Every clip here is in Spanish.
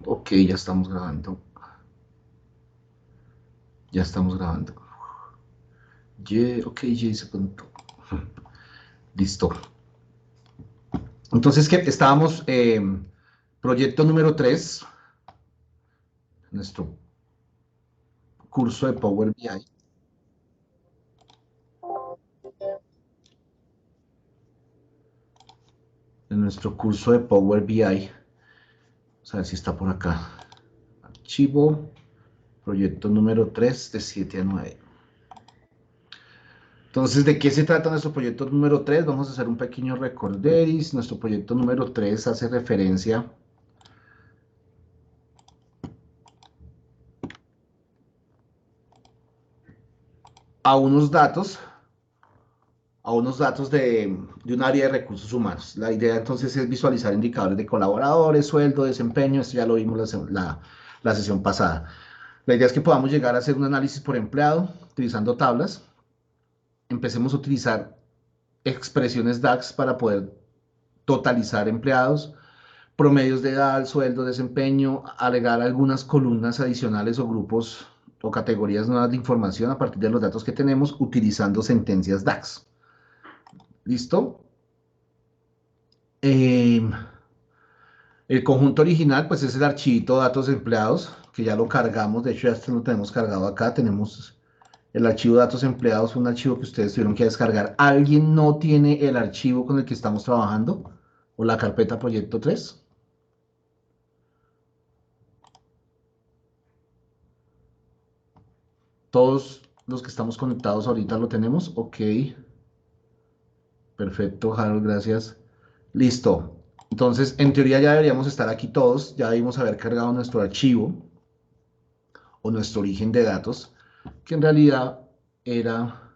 Ok, ya estamos grabando. Ya estamos grabando. Ok, ya hice punto. Listo. Entonces, ¿qué? Estábamos, proyecto número 3, nuestro curso de Power BI. En nuestro curso de Power BI. Vamos a ver si está por acá. Archivo, proyecto número 3 de 7 a 9. Entonces, ¿de qué se trata nuestro proyecto número 3? Vamos a hacer un pequeño recorderis. Nuestro proyecto número 3 hace referencia a unos datos de un área de recursos humanos. La idea entonces es visualizar indicadores de colaboradores, sueldo, desempeño. Esto ya lo vimos la sesión pasada. La idea es que podamos llegar a hacer un análisis por empleado utilizando tablas. Empecemos a utilizar expresiones DAX para poder totalizar empleados, promedios de edad, sueldo, desempeño, agregar algunas columnas adicionales o grupos o categorías nuevas de información a partir de los datos que tenemos utilizando sentencias DAX. ¿Listo? El conjunto original, pues es el archivito datos empleados, que ya lo cargamos. De hecho, ya lo tenemos cargado acá. Tenemos el archivo datos empleados, un archivo que ustedes tuvieron que descargar. ¿Alguien no tiene el archivo con el que estamos trabajando? ¿O la carpeta proyecto 3? Todos los que estamos conectados ahorita lo tenemos. Ok, perfecto, Harold, gracias. Listo. Entonces, en teoría ya deberíamos estar aquí todos. Ya debimos haber cargado nuestro archivo o nuestro origen de datos, que en realidad era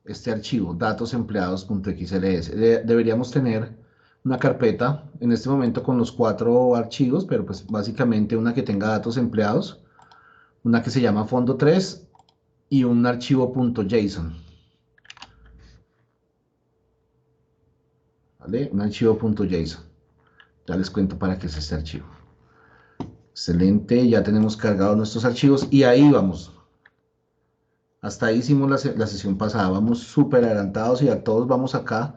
este archivo, datosempleados.xls. Deberíamos tener una carpeta en este momento con los 4 archivos, pero pues básicamente una que tenga datos empleados, una que se llama fondo 3 y un archivo .json. ¿Vale? Un archivo .json. Ya les cuento para qué es este archivo. Excelente, ya tenemos cargados nuestros archivos y ahí vamos. Hasta ahí hicimos la sesión pasada, vamos súper adelantados y a todos vamos acá.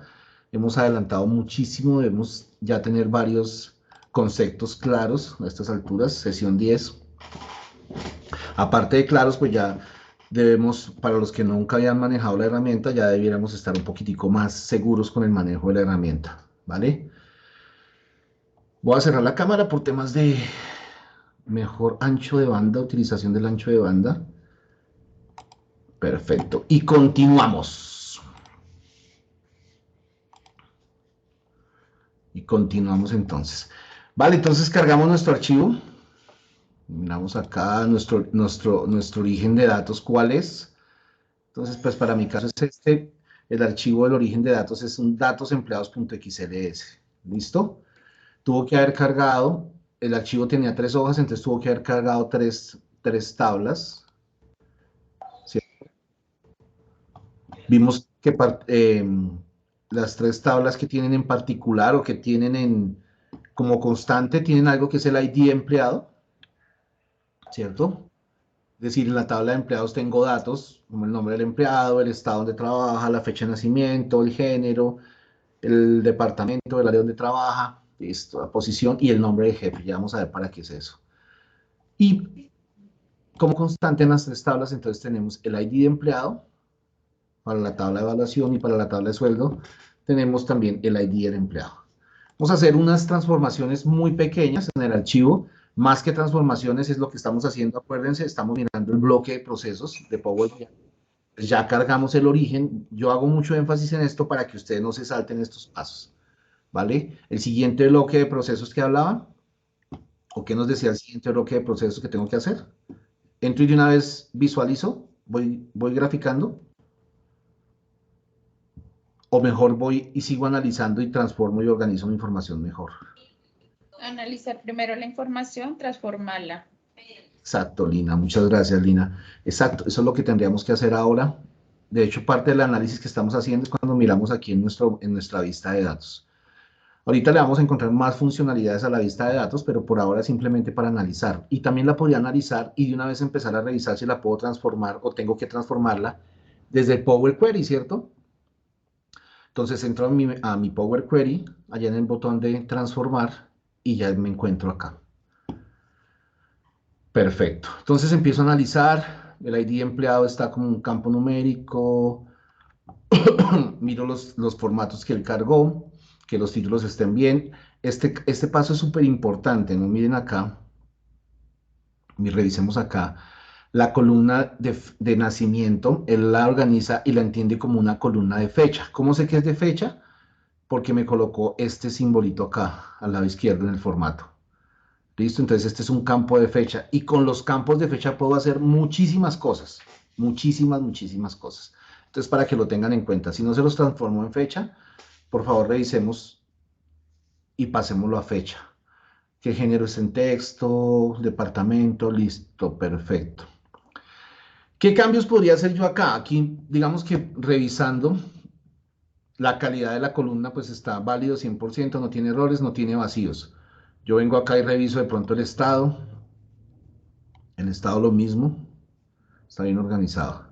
Hemos adelantado muchísimo, debemos ya tener varios conceptos claros a estas alturas, sesión 10. Aparte de claros, pues ya debemos, para los que nunca habían manejado la herramienta, ya debiéramos estar un poquitico más seguros con el manejo de la herramienta, ¿vale? Voy a cerrar la cámara por temas de mejor ancho de banda, utilización del ancho de banda. Perfecto. Y continuamos. Y continuamos entonces. Vale, entonces cargamos nuestro archivo. Miramos acá nuestro origen de datos, ¿cuál es? Entonces, pues para mi caso es este. El archivo del origen de datos es un datosempleados.xls. ¿Listo? Tuvo que haber cargado, el archivo tenía 3 hojas, entonces tuvo que haber cargado tres tablas. ¿Cierto? Vimos que las 3 tablas que tienen en particular o que tienen como constante tienen algo que es el ID empleado, ¿cierto? Es decir, en la tabla de empleados tengo datos como el nombre del empleado, el estado donde trabaja, la fecha de nacimiento, el género, el departamento, el área donde trabaja, listo, la posición y el nombre de jefe. Ya vamos a ver para qué es eso. Y como constante en las 3 tablas, entonces tenemos el ID de empleado para la tabla de evaluación y para la tabla de sueldo tenemos también el ID del empleado. Vamos a hacer unas transformaciones muy pequeñas en el archivo. Más que transformaciones es lo que estamos haciendo. Acuérdense, estamos mirando el bloque de procesos de Power BI. Ya cargamos el origen. Yo hago mucho énfasis en esto para que ustedes no se salten estos pasos. ¿Vale? El siguiente bloque de procesos que hablaba, o qué nos decía el siguiente bloque de procesos que tengo que hacer. Entro y de una vez visualizo, voy graficando, o mejor voy y sigo analizando y transformo y organizo mi información mejor. Analizar primero la información, transformarla. Exacto, Lina. Muchas gracias, Lina. Exacto, eso es lo que tendríamos que hacer ahora. De hecho, parte del análisis que estamos haciendo es cuando miramos aquí en nuestra vista de datos. Ahorita le vamos a encontrar más funcionalidades a la vista de datos, pero por ahora simplemente para analizar. Y también la podría analizar y de una vez empezar a revisar si la puedo transformar o tengo que transformarla desde Power Query, ¿cierto? Entonces entro a mi Power Query, allá en el botón de transformar y ya me encuentro acá. Perfecto. Entonces empiezo a analizar. El ID empleado está como un campo numérico. Miro los formatos que él cargó, que los títulos estén bien. Este paso es súper importante, ¿no? Miren acá, revisemos acá. La columna de nacimiento, él la organiza y la entiende como una columna de fecha. ¿Cómo sé que es de fecha? Porque me colocó este simbolito acá, al lado izquierdo en el formato. ¿Listo? Entonces este es un campo de fecha. Y con los campos de fecha puedo hacer muchísimas cosas. Muchísimas, muchísimas cosas. Entonces, para que lo tengan en cuenta, si no se los transformo en fecha, por favor revisemos y pasémoslo a fecha. ¿Qué género es en texto? Departamento, listo, perfecto. ¿Qué cambios podría hacer yo acá? Aquí, digamos que revisando la calidad de la columna, pues está válido 100%, no tiene errores, no tiene vacíos. Yo vengo acá y reviso de pronto el estado. El estado lo mismo, está bien organizado.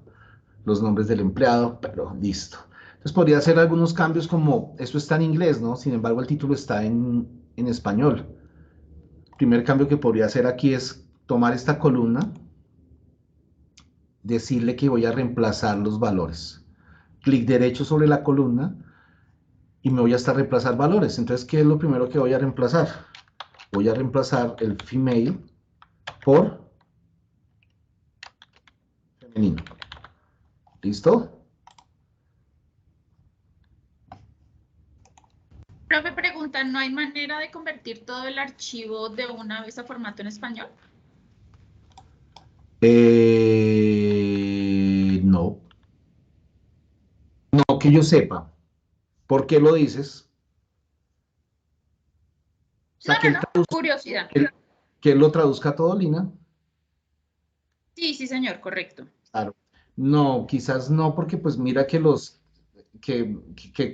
Los nombres del empleado, pero listo. Entonces podría hacer algunos cambios como, esto está en inglés, ¿no? Sin embargo, el título está en español. El primer cambio que podría hacer aquí es tomar esta columna, decirle que voy a reemplazar los valores. Clic derecho sobre la columna y me voy a estar reemplazar valores. Entonces, ¿qué es lo primero que voy a reemplazar? Voy a reemplazar el female por femenino. ¿Listo? Profe, pregunta, ¿no hay manera de convertir todo el archivo de una vez a formato en español? No, no que yo sepa. ¿Por qué lo dices? O No, sea, no, no, curiosidad. que él lo traduzca todo, Lina. Sí, sí, señor, correcto. Claro. No, quizás no, porque pues mira que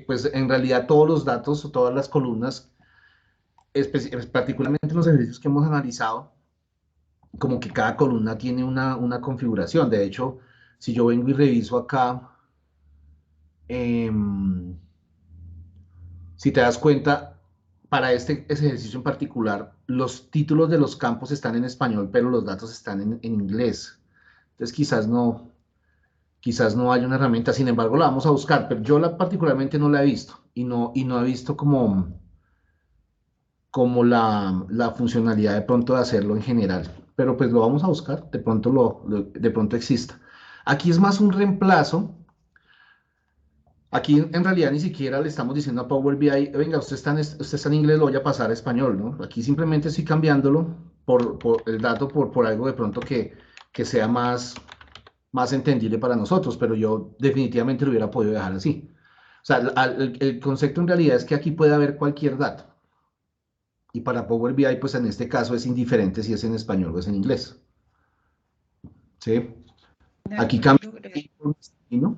pues en realidad todos los datos o todas las columnas, particularmente los ejercicios que hemos analizado, como que cada columna tiene una configuración. De hecho, si yo vengo y reviso acá, em, si te das cuenta, para este ejercicio en particular, los títulos de los campos están en español, pero los datos están en inglés. Entonces quizás no haya una herramienta, sin embargo la vamos a buscar, pero yo particularmente no la he visto y no he visto como la funcionalidad de pronto de hacerlo en general, pero pues lo vamos a buscar, de pronto, de pronto exista. Aquí es más un reemplazo. Aquí en realidad ni siquiera le estamos diciendo a Power BI, venga, usted está en inglés, lo voy a pasar a español, ¿no? Aquí simplemente estoy cambiándolo por el dato, por algo de pronto que sea más entendible para nosotros, pero yo definitivamente lo hubiera podido dejar así. O sea, el concepto en realidad es que aquí puede haber cualquier dato. Y para Power BI, pues en este caso es indiferente si es en español o es en inglés. ¿Sí? De Aquí cambia acuerdo, por destino.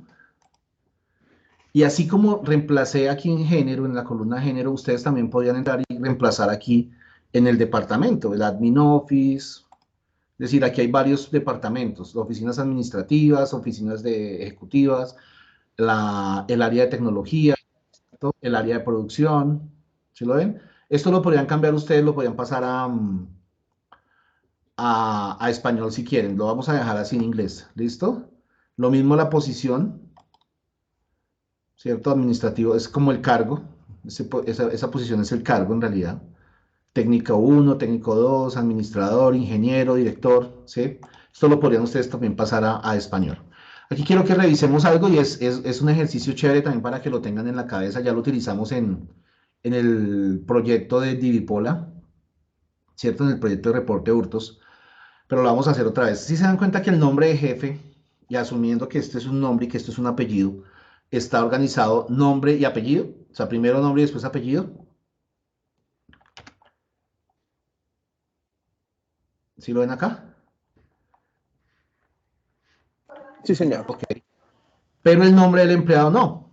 Y así como reemplacé aquí en género, en la columna género, ustedes también podrían entrar y reemplazar aquí en el departamento, el Admin Office. Es decir, aquí hay varios departamentos, oficinas administrativas, oficinas ejecutivas, el área de tecnología, el área de producción. ¿Sí lo ven? Esto lo podrían cambiar ustedes, lo podrían pasar a español si quieren. Lo vamos a dejar así en inglés. ¿Listo? Lo mismo la posición. ¿Cierto? Administrativo es como el cargo, esa posición es el cargo en realidad. Técnico uno, técnico 2, administrador, ingeniero, director, ¿sí? Esto lo podrían ustedes también pasar a español. Aquí quiero que revisemos algo y es un ejercicio chévere también para que lo tengan en la cabeza. Ya lo utilizamos en el proyecto de Divipola, ¿cierto? En el proyecto de reporte de hurtos, pero lo vamos a hacer otra vez. Si se dan cuenta que el nombre de jefe, y asumiendo que este es un nombre y que esto es un apellido, está organizado nombre y apellido, o sea, primero nombre y después apellido. ¿Sí lo ven acá? Sí, señor. Ok. Pero el nombre del empleado no.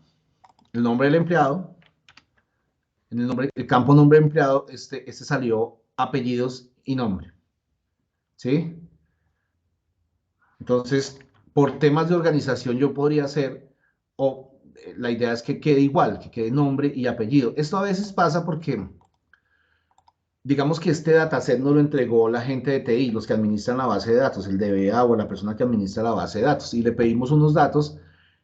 El nombre del empleado En el campo nombre empleado, este salió apellidos y nombre. ¿Sí? Entonces, por temas de organización yo podría hacer, o la idea es que quede igual, que quede nombre y apellido. Esto a veces pasa porque, digamos que este dataset no lo entregó la gente de TI, los que administran la base de datos, el DBA o la persona que administra la base de datos, y le pedimos unos datos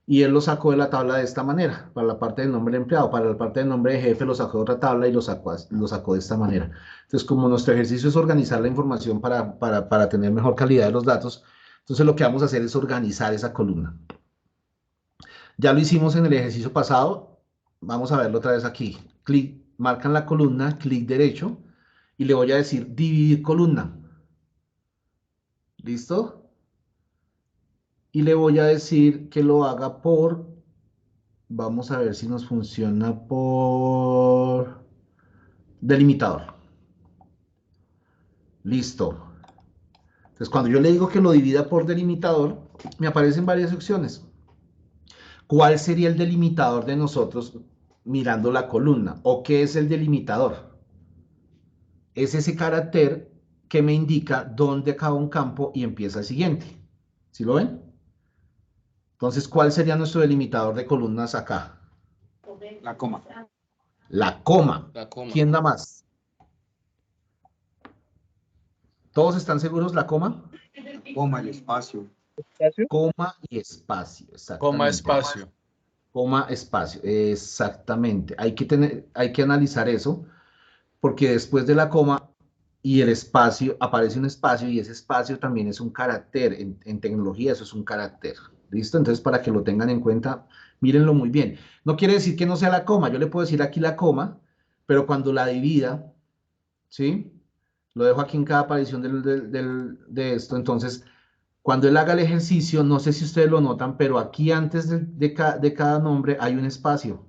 y él lo sacó de la tabla de esta manera, para la parte del nombre de empleado, para la parte del nombre de jefe lo sacó de otra tabla y lo sacó de esta manera. Entonces, como nuestro ejercicio es organizar la información para tener mejor calidad de los datos, entonces lo que vamos a hacer es organizar esa columna. Ya lo hicimos en el ejercicio pasado, vamos a verlo otra vez aquí. Clic, marcan la columna, clic derecho, y le voy a decir dividir columna. ¿Listo? Y le voy a decir que lo haga por, vamos a ver si nos funciona por delimitador. Listo. Entonces, cuando yo le digo que lo divida por delimitador, me aparecen varias opciones. ¿Cuál sería el delimitador de nosotros mirando la columna? ¿O qué es el delimitador? Es ese carácter que me indica dónde acaba un campo y empieza el siguiente. ¿Sí lo ven? Entonces, ¿cuál sería nuestro delimitador de columnas acá? La coma. La coma. La coma. ¿Quién da más? ¿Todos están seguros la coma? La coma, el espacio. Coma y espacio, exactamente. Coma, espacio. Coma, espacio, exactamente. Hay que analizar eso, porque después de la coma y el espacio, aparece un espacio y ese espacio también es un carácter. En tecnología eso es un carácter. ¿Listo? Entonces, para que lo tengan en cuenta, mírenlo muy bien. No quiere decir que no sea la coma. Yo le puedo decir aquí la coma, pero cuando la divida, ¿sí? Lo dejo aquí en cada aparición de esto. Entonces, cuando él haga el ejercicio, no sé si ustedes lo notan, pero aquí antes de cada nombre hay un espacio.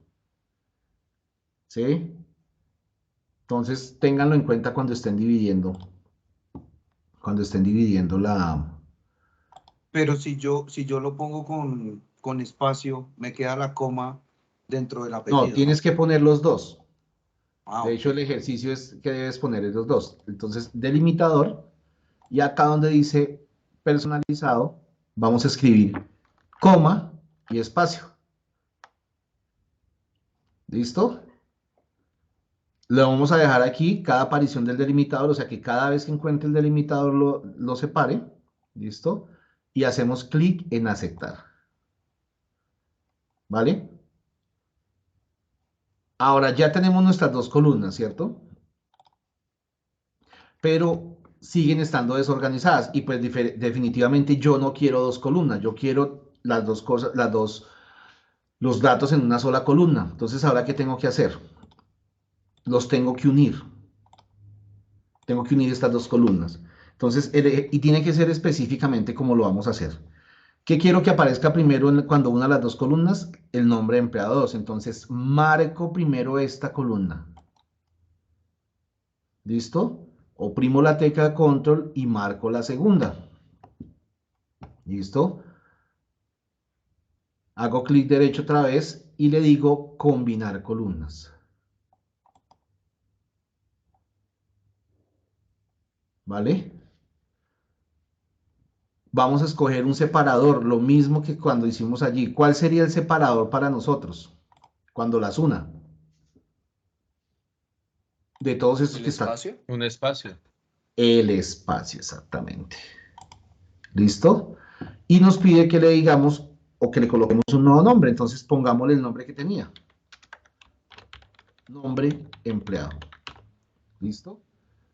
¿Sí? Entonces, ténganlo en cuenta cuando estén dividiendo. Cuando estén dividiendo la... Pero si yo lo pongo con espacio, me queda la coma dentro del No, apellido. tienes que poner los dos. Ah, De hecho, el ejercicio es que debes poner los dos. Entonces, delimitador, y acá donde dice personalizado, vamos a escribir coma y espacio. ¿Listo? Lo vamos a dejar aquí, cada aparición del delimitador, o sea que cada vez que encuentre el delimitador lo separe. ¿Listo? Y hacemos clic en aceptar. ¿Vale? Ahora ya tenemos nuestras dos columnas, ¿cierto? Pero siguen estando desorganizadas y pues definitivamente yo no quiero dos columnas, yo quiero las dos cosas, los datos en una sola columna. Entonces, ¿ahora qué tengo que hacer? Los tengo que unir. Tengo que unir estas dos columnas. Entonces, y tiene que ser específicamente como lo vamos a hacer. ¿Qué quiero que aparezca primero cuando una las dos columnas? El nombre de empleado 2. Entonces, marco primero esta columna. ¿Listo? Oprimo la tecla control y marco la segunda. ¿Listo? Hago clic derecho otra vez y le digo combinar columnas. ¿Vale? Vamos a escoger un separador, lo mismo que cuando hicimos allí. ¿Cuál sería el separador para nosotros? Cuando las una. De todos estos ¿El que están. espacio? Un espacio. El espacio, exactamente. ¿Listo? Y nos pide que le digamos o que le coloquemos un nuevo nombre. Entonces pongámosle el nombre que tenía. Nombre empleado. ¿Listo?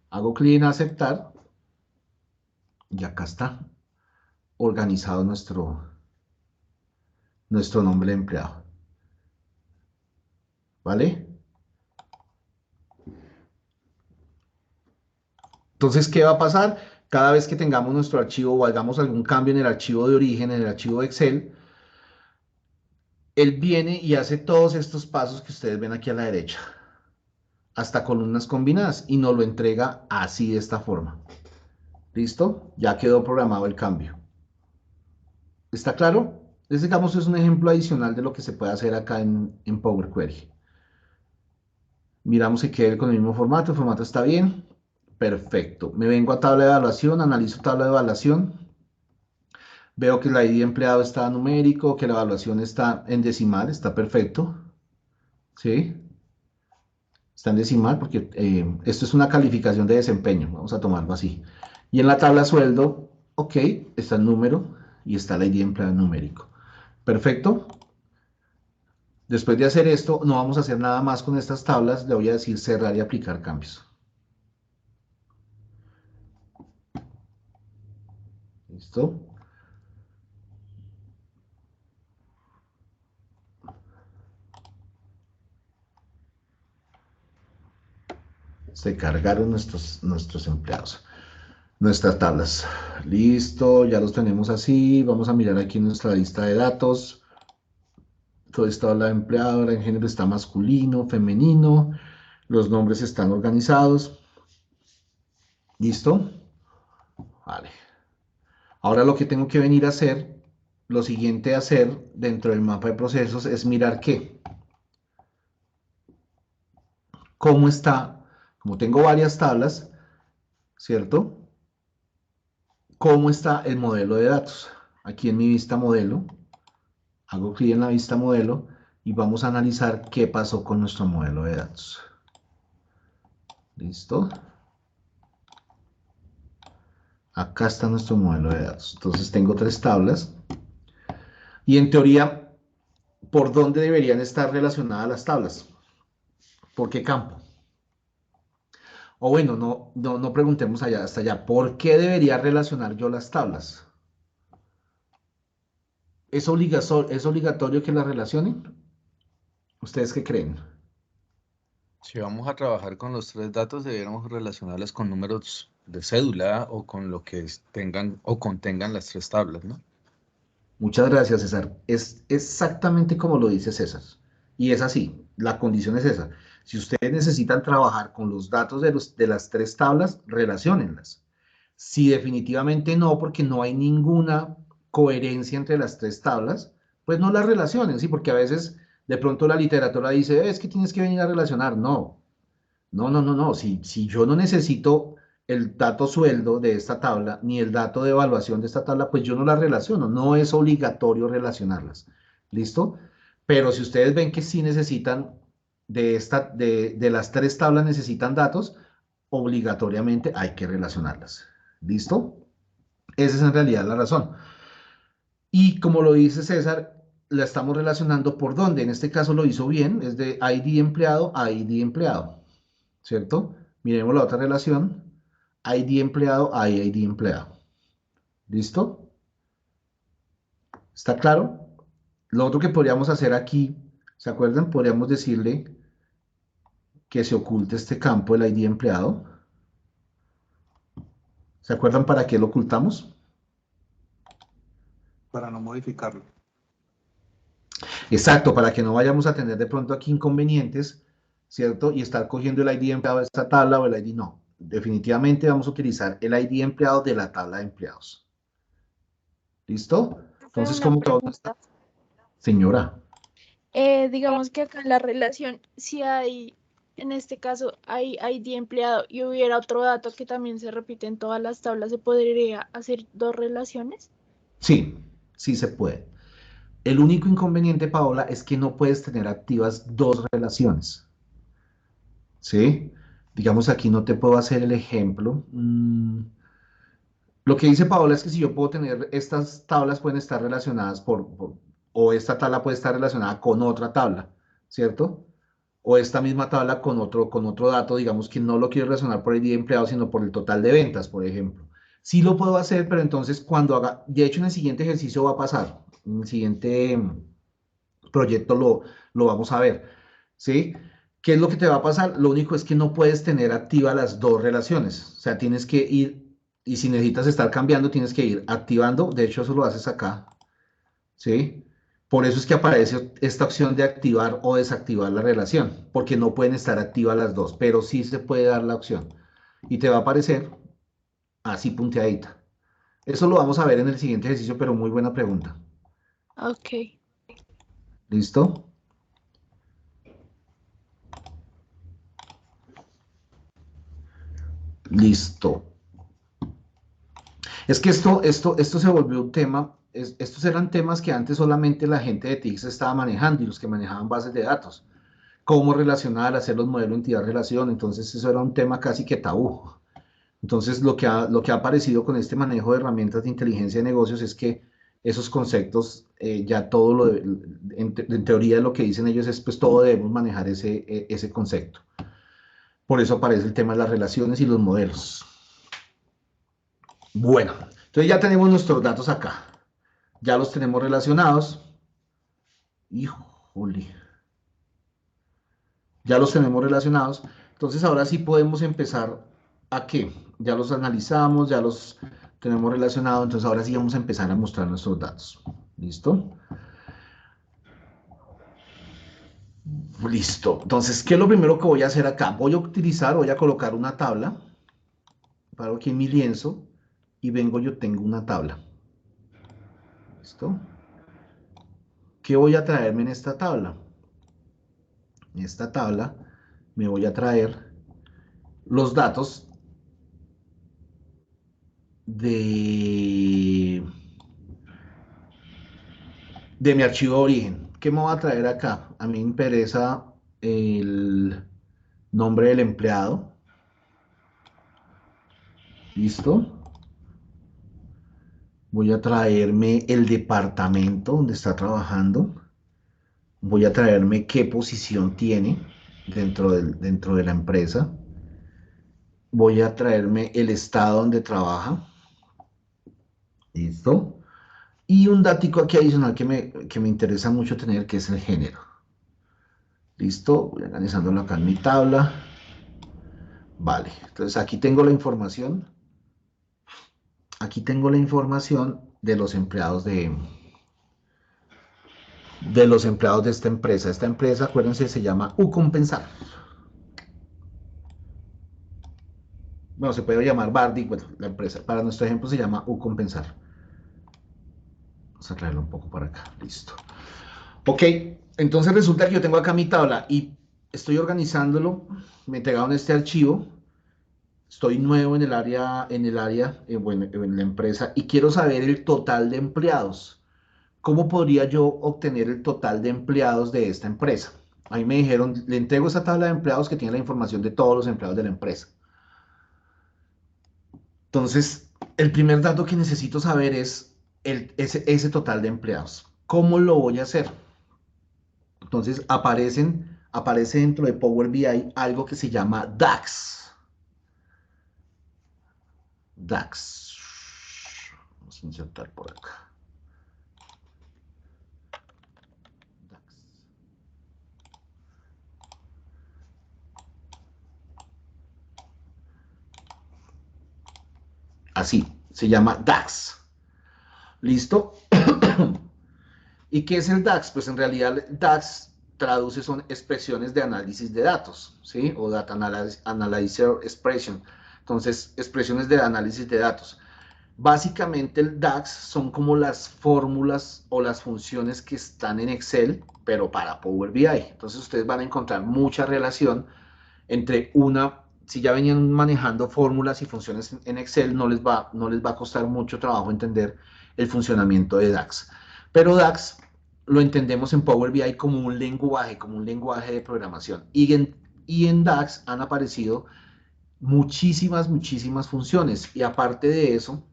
Hago clic en aceptar. Y acá está organizado nuestro nombre de empleado. ¿Vale? Entonces, ¿qué va a pasar? Cada vez que tengamos nuestro archivo o hagamos algún cambio en el archivo de origen, en el archivo de Excel, él viene y hace todos estos pasos que ustedes ven aquí a la derecha, hasta columnas combinadas, y nos lo entrega así de esta forma. ¿Listo? Ya quedó programado el cambio. ¿Está claro? Este, digamos, es un ejemplo adicional de lo que se puede hacer acá en Power Query. Miramos que quede con el mismo formato, el formato está bien. Perfecto. Me vengo a tabla de evaluación, analizo tabla de evaluación. Veo que el ID empleado está numérico, que la evaluación está en decimal, está perfecto. ¿Sí? Está en decimal porque esto es una calificación de desempeño, vamos a tomarlo así. Y en la tabla sueldo, ok, está el número y está el ID empleado numérico. Perfecto. Después de hacer esto, no vamos a hacer nada más con estas tablas, le voy a decir cerrar y aplicar cambios. ¿Listo? Se cargaron nuestros empleados, nuestras tablas. Listo, ya los tenemos así. Vamos a mirar aquí en nuestra lista de datos. Todo está tabla de empleado, el género está masculino, femenino. Los nombres están organizados. ¿Listo? Vale. Ahora lo que tengo que venir a hacer, lo siguiente a hacer dentro del mapa de procesos es mirar qué. Cómo está, como tengo varias tablas, ¿cierto? ¿Cómo está el modelo de datos? Aquí en mi vista modelo, hago clic en la vista modelo y vamos a analizar qué pasó con nuestro modelo de datos. ¿Listo? Acá está nuestro modelo de datos. Entonces tengo tres tablas. Y en teoría, ¿por dónde deberían estar relacionadas las tablas? ¿Por qué campo? O bueno, no preguntemos allá, hasta allá. ¿Por qué debería relacionar yo las tablas? ¿Es obligatorio que las relacionen? ¿Ustedes qué creen? Si vamos a trabajar con los tres datos, deberíamos relacionarlas con números de cédula o con lo que tengan o contengan las tres tablas, ¿no? Muchas gracias, César. Es exactamente como lo dice César. Y es así, la condición es esa. Si ustedes necesitan trabajar con los datos de las tres tablas, relaciónenlas. Si definitivamente no, porque no hay ninguna coherencia entre las tres tablas, pues no las relacionen, ¿sí? Porque a veces de pronto la literatura dice, es que tienes que venir a relacionar". No, no. Si yo no necesito el dato sueldo de esta tabla, ni el dato de evaluación de esta tabla, pues yo no las relaciono. No es obligatorio relacionarlas. ¿Listo? Pero si ustedes ven que sí necesitan de las tres tablas necesitan datos, obligatoriamente hay que relacionarlas. ¿Listo? Esa es en realidad la razón. Y como lo dice César, la estamos relacionando por dónde. En este caso lo hizo bien, es de ID empleado a ID empleado. ¿Cierto? Miremos la otra relación. ID empleado a ID empleado. ¿Listo? ¿Está claro? Lo otro que podríamos hacer aquí, ¿se acuerdan? Podríamos decirle que se oculte este campo, el ID empleado. ¿Se acuerdan para qué lo ocultamos? Para no modificarlo. Exacto, para que no vayamos a tener de pronto aquí inconvenientes, ¿cierto? Y estar cogiendo el ID empleado de esta tabla o el ID no. Definitivamente vamos a utilizar el ID empleado de la tabla de empleados. ¿Listo? Fue Entonces, una como todo está... pregunta. Señora. Digamos que acá en la relación, si hay, en este caso, hay ID empleado y hubiera otro dato que también se repite en todas las tablas, ¿se podría hacer dos relaciones? Sí, sí se puede. El único inconveniente, Paola, es que no puedes tener activas dos relaciones. ¿Sí? Digamos, aquí no te puedo hacer el ejemplo. Lo que dice Paola es que si yo puedo tener, estas tablas pueden estar relacionadas o esta tabla puede estar relacionada con otra tabla, ¿cierto? O esta misma tabla con otro dato, digamos que no lo quiero relacionar por el día de empleado, sino por el total de ventas, por ejemplo. Sí lo puedo hacer, pero entonces cuando haga, de hecho en el siguiente ejercicio va a pasar, en el siguiente proyecto lo vamos a ver, ¿sí? ¿Qué es lo que te va a pasar? Lo único es que no puedes tener activas las dos relaciones, o sea, tienes que ir, y si necesitas estar cambiando, tienes que ir activando, de hecho eso lo haces acá, ¿sí? Por eso es que aparece esta opción de activar o desactivar la relación, porque no pueden estar activas las dos, pero sí se puede dar la opción. Y te va a aparecer así punteadita. Eso lo vamos a ver en el siguiente ejercicio, pero muy buena pregunta. Ok. ¿Listo? Listo. Es que esto se volvió un tema, estos eran temas que antes solamente la gente de TICS estaba manejando y los que manejaban bases de datos. Cómo relacionar, hacer los modelos entidad-relación, entonces eso era un tema casi que tabú. Entonces lo que ha aparecido con este manejo de herramientas de inteligencia de negocios es que esos conceptos, ya todo en teoría lo que dicen ellos es pues todo debemos manejar ese concepto. Por eso aparece el tema de las relaciones y los modelos. Bueno, entonces ya tenemos nuestros datos acá. Ya los tenemos relacionados. Híjole. Ya los tenemos relacionados. Entonces ahora sí podemos empezar a qué. Ya los analizamos, ya los tenemos relacionados. Entonces ahora sí vamos a empezar a mostrar nuestros datos. ¿Listo? Listo. Entonces, ¿qué es lo primero que voy a hacer acá? Voy a colocar una tabla. Paro aquí en mi lienzo. Y vengo, yo tengo una tabla. ¿Listo? ¿Qué voy a traerme en esta tabla? En esta tabla me voy a traer los datos de mi archivo de origen. ¿Qué me voy a traer acá? A mí me interesa el nombre del empleado. ¿Listo? Voy a traerme el departamento donde está trabajando. Voy a traerme qué posición tiene dentro de la empresa. Voy a traerme el estado donde trabaja. ¿Listo? Y un datico aquí adicional que me interesa mucho tener, que es el género. ¿Listo? Voy organizándolo acá en mi tabla. Vale, entonces aquí tengo la información. Aquí tengo la información de los empleados de esta empresa. Esta empresa, acuérdense, se llama Ucompensar. Bueno, se puede llamar Bardic, bueno, la empresa. Para nuestro ejemplo se llama Ucompensar. Vamos a traerlo un poco para acá. Listo. Ok, entonces resulta que yo tengo acá mi tabla y estoy organizándolo. Me entregaron este archivo. Estoy nuevo en el área, bueno, en la empresa y quiero saber el total de empleados. ¿Cómo podría yo obtener el total de empleados de esta empresa? A mí me dijeron, le entrego esta tabla de empleados que tiene la información de todos los empleados de la empresa. Entonces, el primer dato que necesito saber es ese total de empleados. ¿Cómo lo voy a hacer? Entonces, aparece dentro de Power BI algo que se llama DAX. DAX. Vamos a insertar por acá. DAX. Así, se llama DAX. ¿Listo? ¿Y qué es el DAX? Pues en realidad el DAX traduce son expresiones de análisis de datos, ¿sí? O Data Analyzer Expression. Entonces, expresiones de análisis de datos. Básicamente el DAX son como las fórmulas o las funciones que están en Excel, pero para Power BI. Entonces ustedes van a encontrar mucha relación entre si ya venían manejando fórmulas y funciones en Excel, no les va a costar mucho trabajo entender el funcionamiento de DAX. Pero DAX lo entendemos en Power BI como un lenguaje de programación. Y en DAX han aparecido muchísimas funciones. Y aparte de eso,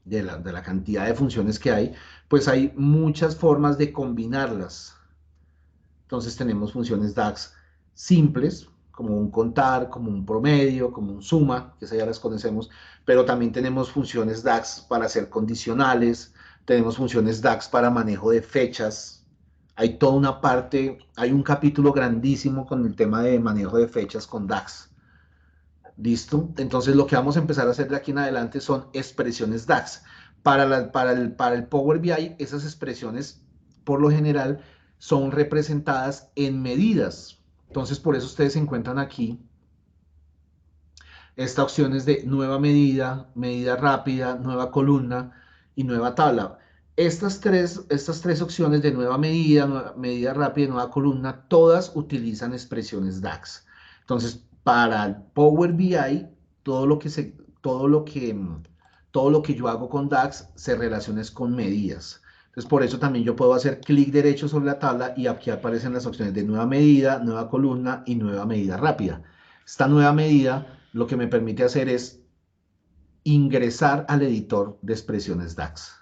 de la cantidad de funciones que hay, pues hay muchas formas de combinarlas. Entonces tenemos funciones DAX simples, como un contar, como un promedio, como un suma, que esas ya las conocemos, pero también tenemos funciones DAX para hacer condicionales, tenemos funciones DAX para manejo de fechas. Hay toda una parte, hay un capítulo grandísimo con el tema de manejo de fechas con DAX. ¿Listo? Entonces lo que vamos a empezar a hacer de aquí en adelante son expresiones DAX. Para el Power BI, esas expresiones, por lo general, son representadas en medidas. Entonces, por eso ustedes encuentran aquí esta opción es de nueva medida, medida rápida, nueva columna y nueva tabla. Estas tres opciones de nueva medida rápida y nueva columna, todas utilizan expresiones DAX. Entonces, para el Power BI, todo lo que yo hago con DAX se relaciona con medidas. Entonces, por eso también yo puedo hacer clic derecho sobre la tabla y aquí aparecen las opciones de nueva medida, nueva columna y nueva medida rápida. Esta nueva medida lo que me permite hacer es ingresar al editor de expresiones DAX.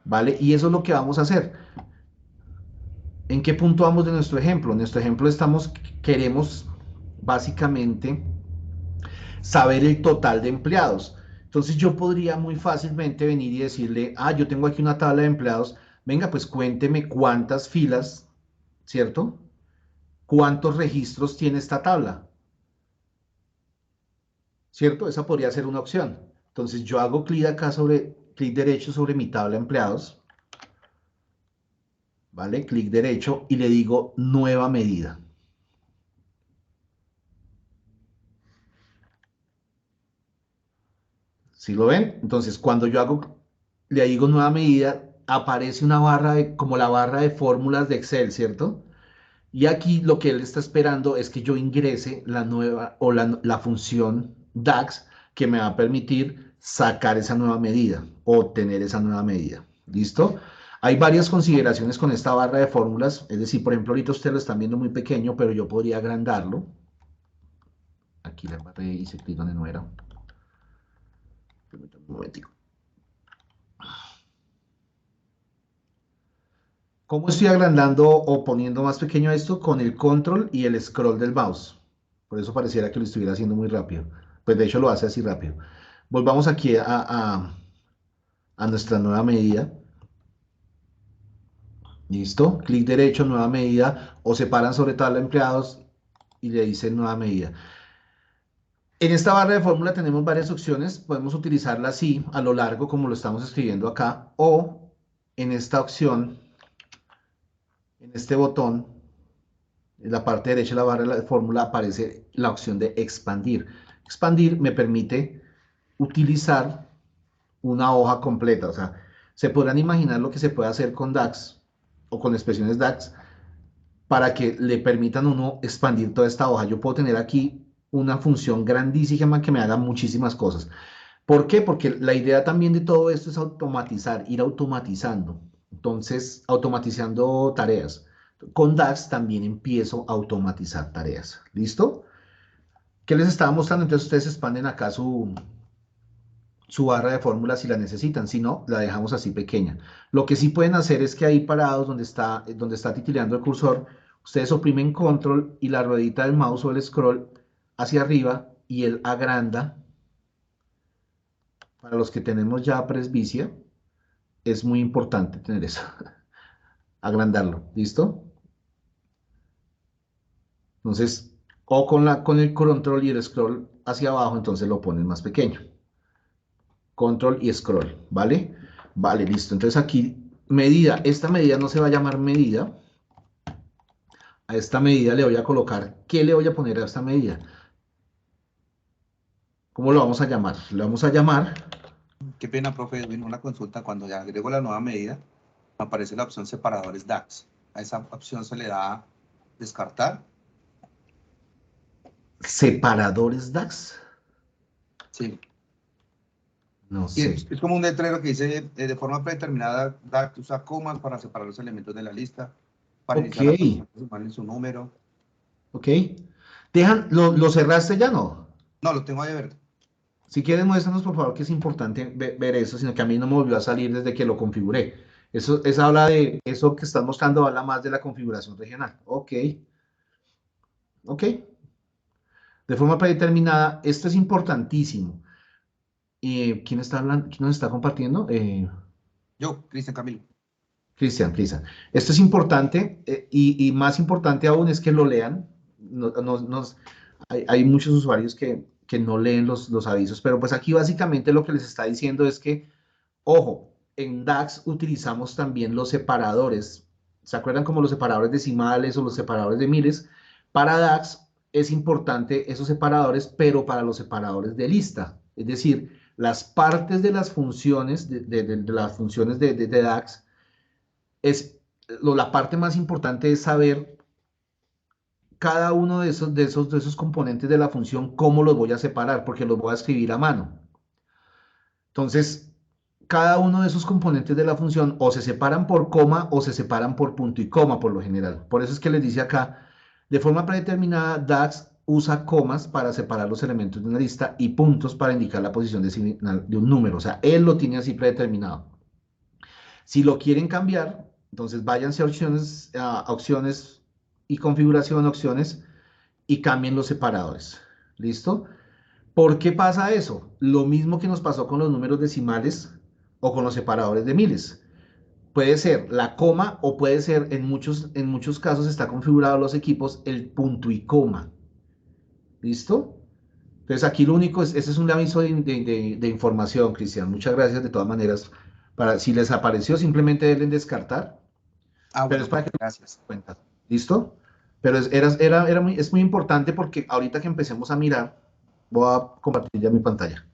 ¿Vale? Y eso es lo que vamos a hacer. ¿En qué punto vamos de nuestro ejemplo? En nuestro ejemplo queremos básicamente saber el total de empleados. Entonces yo podría muy fácilmente venir y decirle, yo tengo aquí una tabla de empleados, venga, pues cuénteme cuántas filas, ¿cierto? ¿Cuántos registros tiene esta tabla? ¿Cierto? Esa podría ser una opción. Entonces yo hago clic acá clic derecho sobre mi tabla de empleados, ¿vale? Clic derecho y le digo nueva medida. ¿Sí lo ven? Entonces, cuando yo le digo nueva medida, aparece una barra como la barra de fórmulas de Excel, ¿cierto? Y aquí lo que él está esperando es que yo ingrese la nueva o la función DAX que me va a permitir sacar esa nueva medida, obtener esa nueva medida. ¿Listo? Hay varias consideraciones con esta barra de fórmulas, es decir, por ejemplo, ahorita ustedes lo están viendo muy pequeño, pero yo podría agrandarlo. Aquí le barré y hice clic donde no era. Permítanme un momentico. ¿Cómo estoy agrandando o poniendo más pequeño esto? Con el control y el scroll del mouse. Por eso pareciera que lo estuviera haciendo muy rápido. Pues de hecho lo hace así rápido. Volvamos aquí a nuestra nueva medida. ¿Listo? Clic derecho, nueva medida, o se paran sobre tabla de empleados y le dicen nueva medida. En esta barra de fórmula tenemos varias opciones. Podemos utilizarla así, a lo largo, como lo estamos escribiendo acá, o en esta opción, en este botón, en la parte derecha de la barra de fórmula aparece la opción de expandir. Expandir me permite utilizar una hoja completa. O sea, se podrán imaginar lo que se puede hacer con DAX o con expresiones DAX para que le permitan a uno expandir toda esta hoja. Yo puedo tener aquí una función grandísima que me haga muchísimas cosas. ¿Por qué? Porque la idea también de todo esto es automatizar, ir automatizando. Entonces, automatizando tareas. Con DAX también empiezo a automatizar tareas. ¿Listo? ¿Qué les estaba mostrando? Entonces ustedes expanden acá su barra de fórmulas si la necesitan. Si no, la dejamos así pequeña. Lo que sí pueden hacer es que ahí parados donde está titileando el cursor, ustedes oprimen control y la ruedita del mouse o el scroll hacia arriba y él agranda. Para los que tenemos ya presbicia, es muy importante tener eso. Agrandarlo, ¿listo? Entonces, o con el control y el scroll hacia abajo, entonces lo ponen más pequeño. Control y scroll, ¿vale? Vale, listo. Entonces aquí, medida. Esta medida no se va a llamar medida. A esta medida le voy a colocar, ¿qué le voy a poner a esta medida? ¿Cómo lo vamos a llamar? Le vamos a llamar... Qué pena, profe, en una consulta, cuando ya agrego la nueva medida, aparece la opción separadores DAX. A esa opción se le da descartar. ¿Separadores DAX? Sí. No Y sé. es como un letrero que dice, de forma predeterminada, DAX usa comas para separar los elementos de la lista, para iniciar la posición decimal en su número. Ok. ¿Lo cerraste ya? No. No, lo tengo ahí abierto. Si quieres, muéstranos por favor que es importante ver eso, sino que a mí no me volvió a salir desde que lo configuré. Eso habla de eso que estás mostrando, habla más de la configuración regional. Ok. Ok. De forma predeterminada, esto es importantísimo. ¿Quién está hablando? ¿Quién nos está compartiendo? Yo, Cristian Camilo. Cristian. Esto es importante y más importante aún es que lo lean. Hay muchos usuarios que no leen los avisos, pero pues aquí básicamente lo que les está diciendo es que, ojo, en DAX utilizamos también los separadores. ¿Se acuerdan como los separadores decimales o los separadores de miles? Para DAX es importante esos separadores, pero para los separadores de lista. Es decir, las partes de las funciones, de las funciones de DAX, la parte más importante es saber cada uno de esos componentes de la función, cómo los voy a separar, porque los voy a escribir a mano. Entonces, cada uno de esos componentes de la función o se separan por coma o se separan por punto y coma por lo general. Por eso es que les dice acá, de forma predeterminada, DAX usa comas para separar los elementos de una lista y puntos para indicar la posición decimal de un número. O sea, él lo tiene así predeterminado. Si lo quieren cambiar, entonces váyanse a opciones y configuración, opciones, y cambien los separadores. ¿Listo? ¿Por qué pasa eso? Lo mismo que nos pasó con los números decimales o con los separadores de miles. Puede ser la coma o puede ser, en muchos casos está configurado en los equipos el punto y coma. ¿Listo? Entonces aquí lo único ese es un aviso de información, Cristian. Muchas gracias de todas maneras. Si les apareció, simplemente denle en descartar. Ah, Pero bueno, es para que gracias. cuenta. ¿Listo? Pero es muy importante porque ahorita que empecemos a mirar, voy a compartir ya mi pantalla.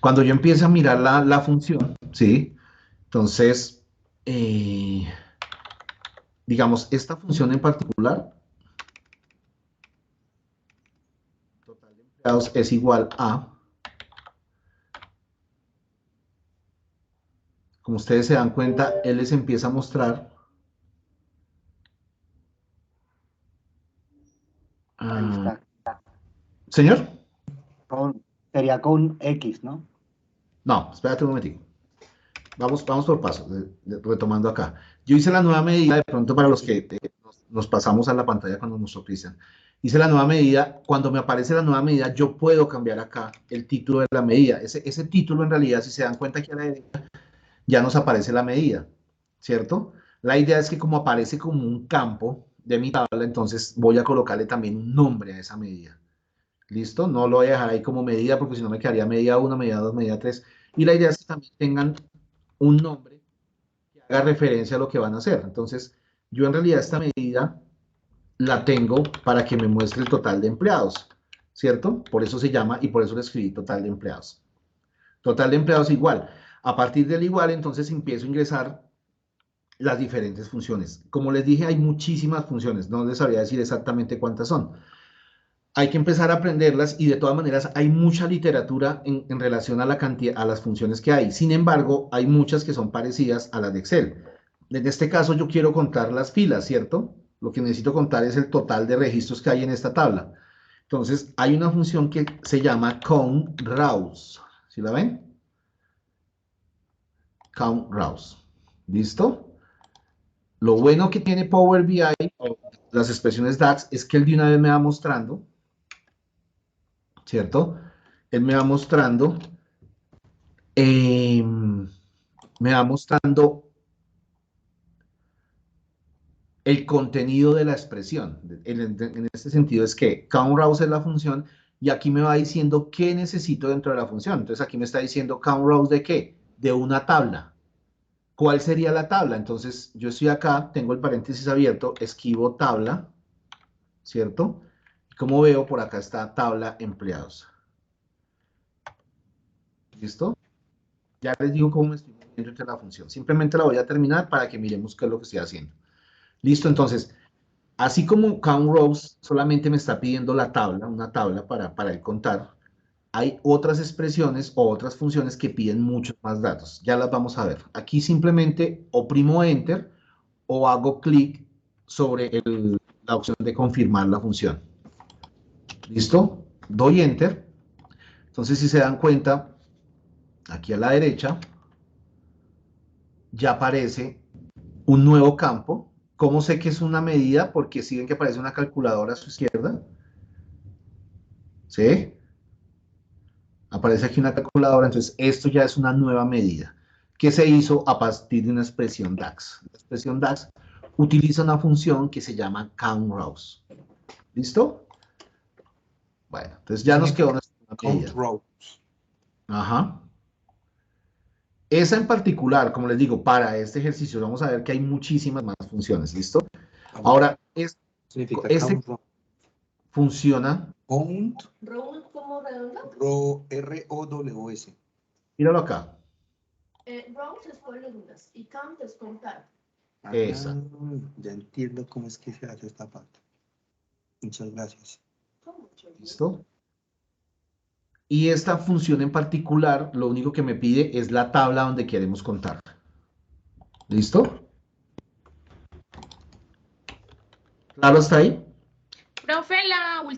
Cuando yo empiece a mirar la función, ¿sí? Entonces, digamos, esta función en particular, total de empleados es igual a, como ustedes se dan cuenta, él les empieza a mostrar. Ahí está. ¿Señor? Sería con X, ¿no? No, espérate un momentico. Vamos por pasos, retomando acá. Yo hice la nueva medida, de pronto para los que nos pasamos a la pantalla cuando mostró Cristian. Hice la nueva medida, cuando me aparece la nueva medida, yo puedo cambiar acá el título de la medida. Ese título, en realidad, si se dan cuenta aquí a la derecha, ya nos aparece la medida, ¿cierto? La idea es que como aparece como un campo de mi tabla, entonces voy a colocarle también un nombre a esa medida. ¿Listo? No lo voy a dejar ahí como medida, porque si no me quedaría medida 1, medida 2, medida 3. Y la idea es que también tengan un nombre que haga referencia a lo que van a hacer. Entonces, yo en realidad esta medida la tengo para que me muestre el total de empleados, ¿cierto? Por eso se llama y por eso le escribí total de empleados. Total de empleados igual. A partir del igual, entonces empiezo a ingresar las diferentes funciones. Como les dije, hay muchísimas funciones. No les sabría decir exactamente cuántas son. Hay que empezar a aprenderlas y de todas maneras hay mucha literatura en relación a la cantidad, a las funciones que hay. Sin embargo, hay muchas que son parecidas a las de Excel. En este caso yo quiero contar las filas, ¿cierto? Lo que necesito contar es el total de registros que hay en esta tabla. Entonces, hay una función que se llama count rows. ¿Sí la ven? Count rows. ¿Listo? Lo bueno que tiene Power BI, o las expresiones DAX, es que él de una vez me va mostrando, ¿cierto? Él me va mostrando el contenido de la expresión. En este sentido es que count rows es la función y aquí me va diciendo qué necesito dentro de la función. Entonces aquí me está diciendo count rows de qué? De una tabla. ¿Cuál sería la tabla? Entonces yo estoy acá, tengo el paréntesis abierto, escribo tabla, ¿cierto? Y como veo, por acá está tabla empleados. ¿Listo? Ya les digo cómo me estoy moviendo entre la función. Simplemente la voy a terminar para que miremos qué es lo que estoy haciendo. Listo, entonces, así como count rows solamente me está pidiendo la tabla, una tabla para el contar, hay otras expresiones o otras funciones que piden muchos más datos. Ya las vamos a ver. Aquí simplemente oprimo Enter o hago clic sobre la opción de confirmar la función. ¿Listo? Doy Enter. Entonces, si se dan cuenta, aquí a la derecha ya aparece un nuevo campo. ¿Cómo sé que es una medida? Porque si ven que aparece una calculadora a su izquierda. ¿Sí? Aparece aquí una calculadora, entonces esto ya es una nueva medida que se hizo a partir de una expresión DAX. La expresión DAX utiliza una función que se llama count rows. ¿Listo? Bueno, entonces ya nos quedó nuestra medida. Count rows. Ajá. Esa en particular, como les digo, para este ejercicio vamos a ver que hay muchísimas más funciones. ¿Listo? Ahora, Significa este count row. funciona. Count ¿Round como redondo? ROWS. Míralo acá. Round es columnas y count es contar. Esa. Ya entiendo cómo es que se hace esta parte. Muchas gracias. ¿Listo? Y esta función en particular, lo único que me pide es la tabla donde queremos contar. ¿Listo? ¿Claro hasta ahí? Profe,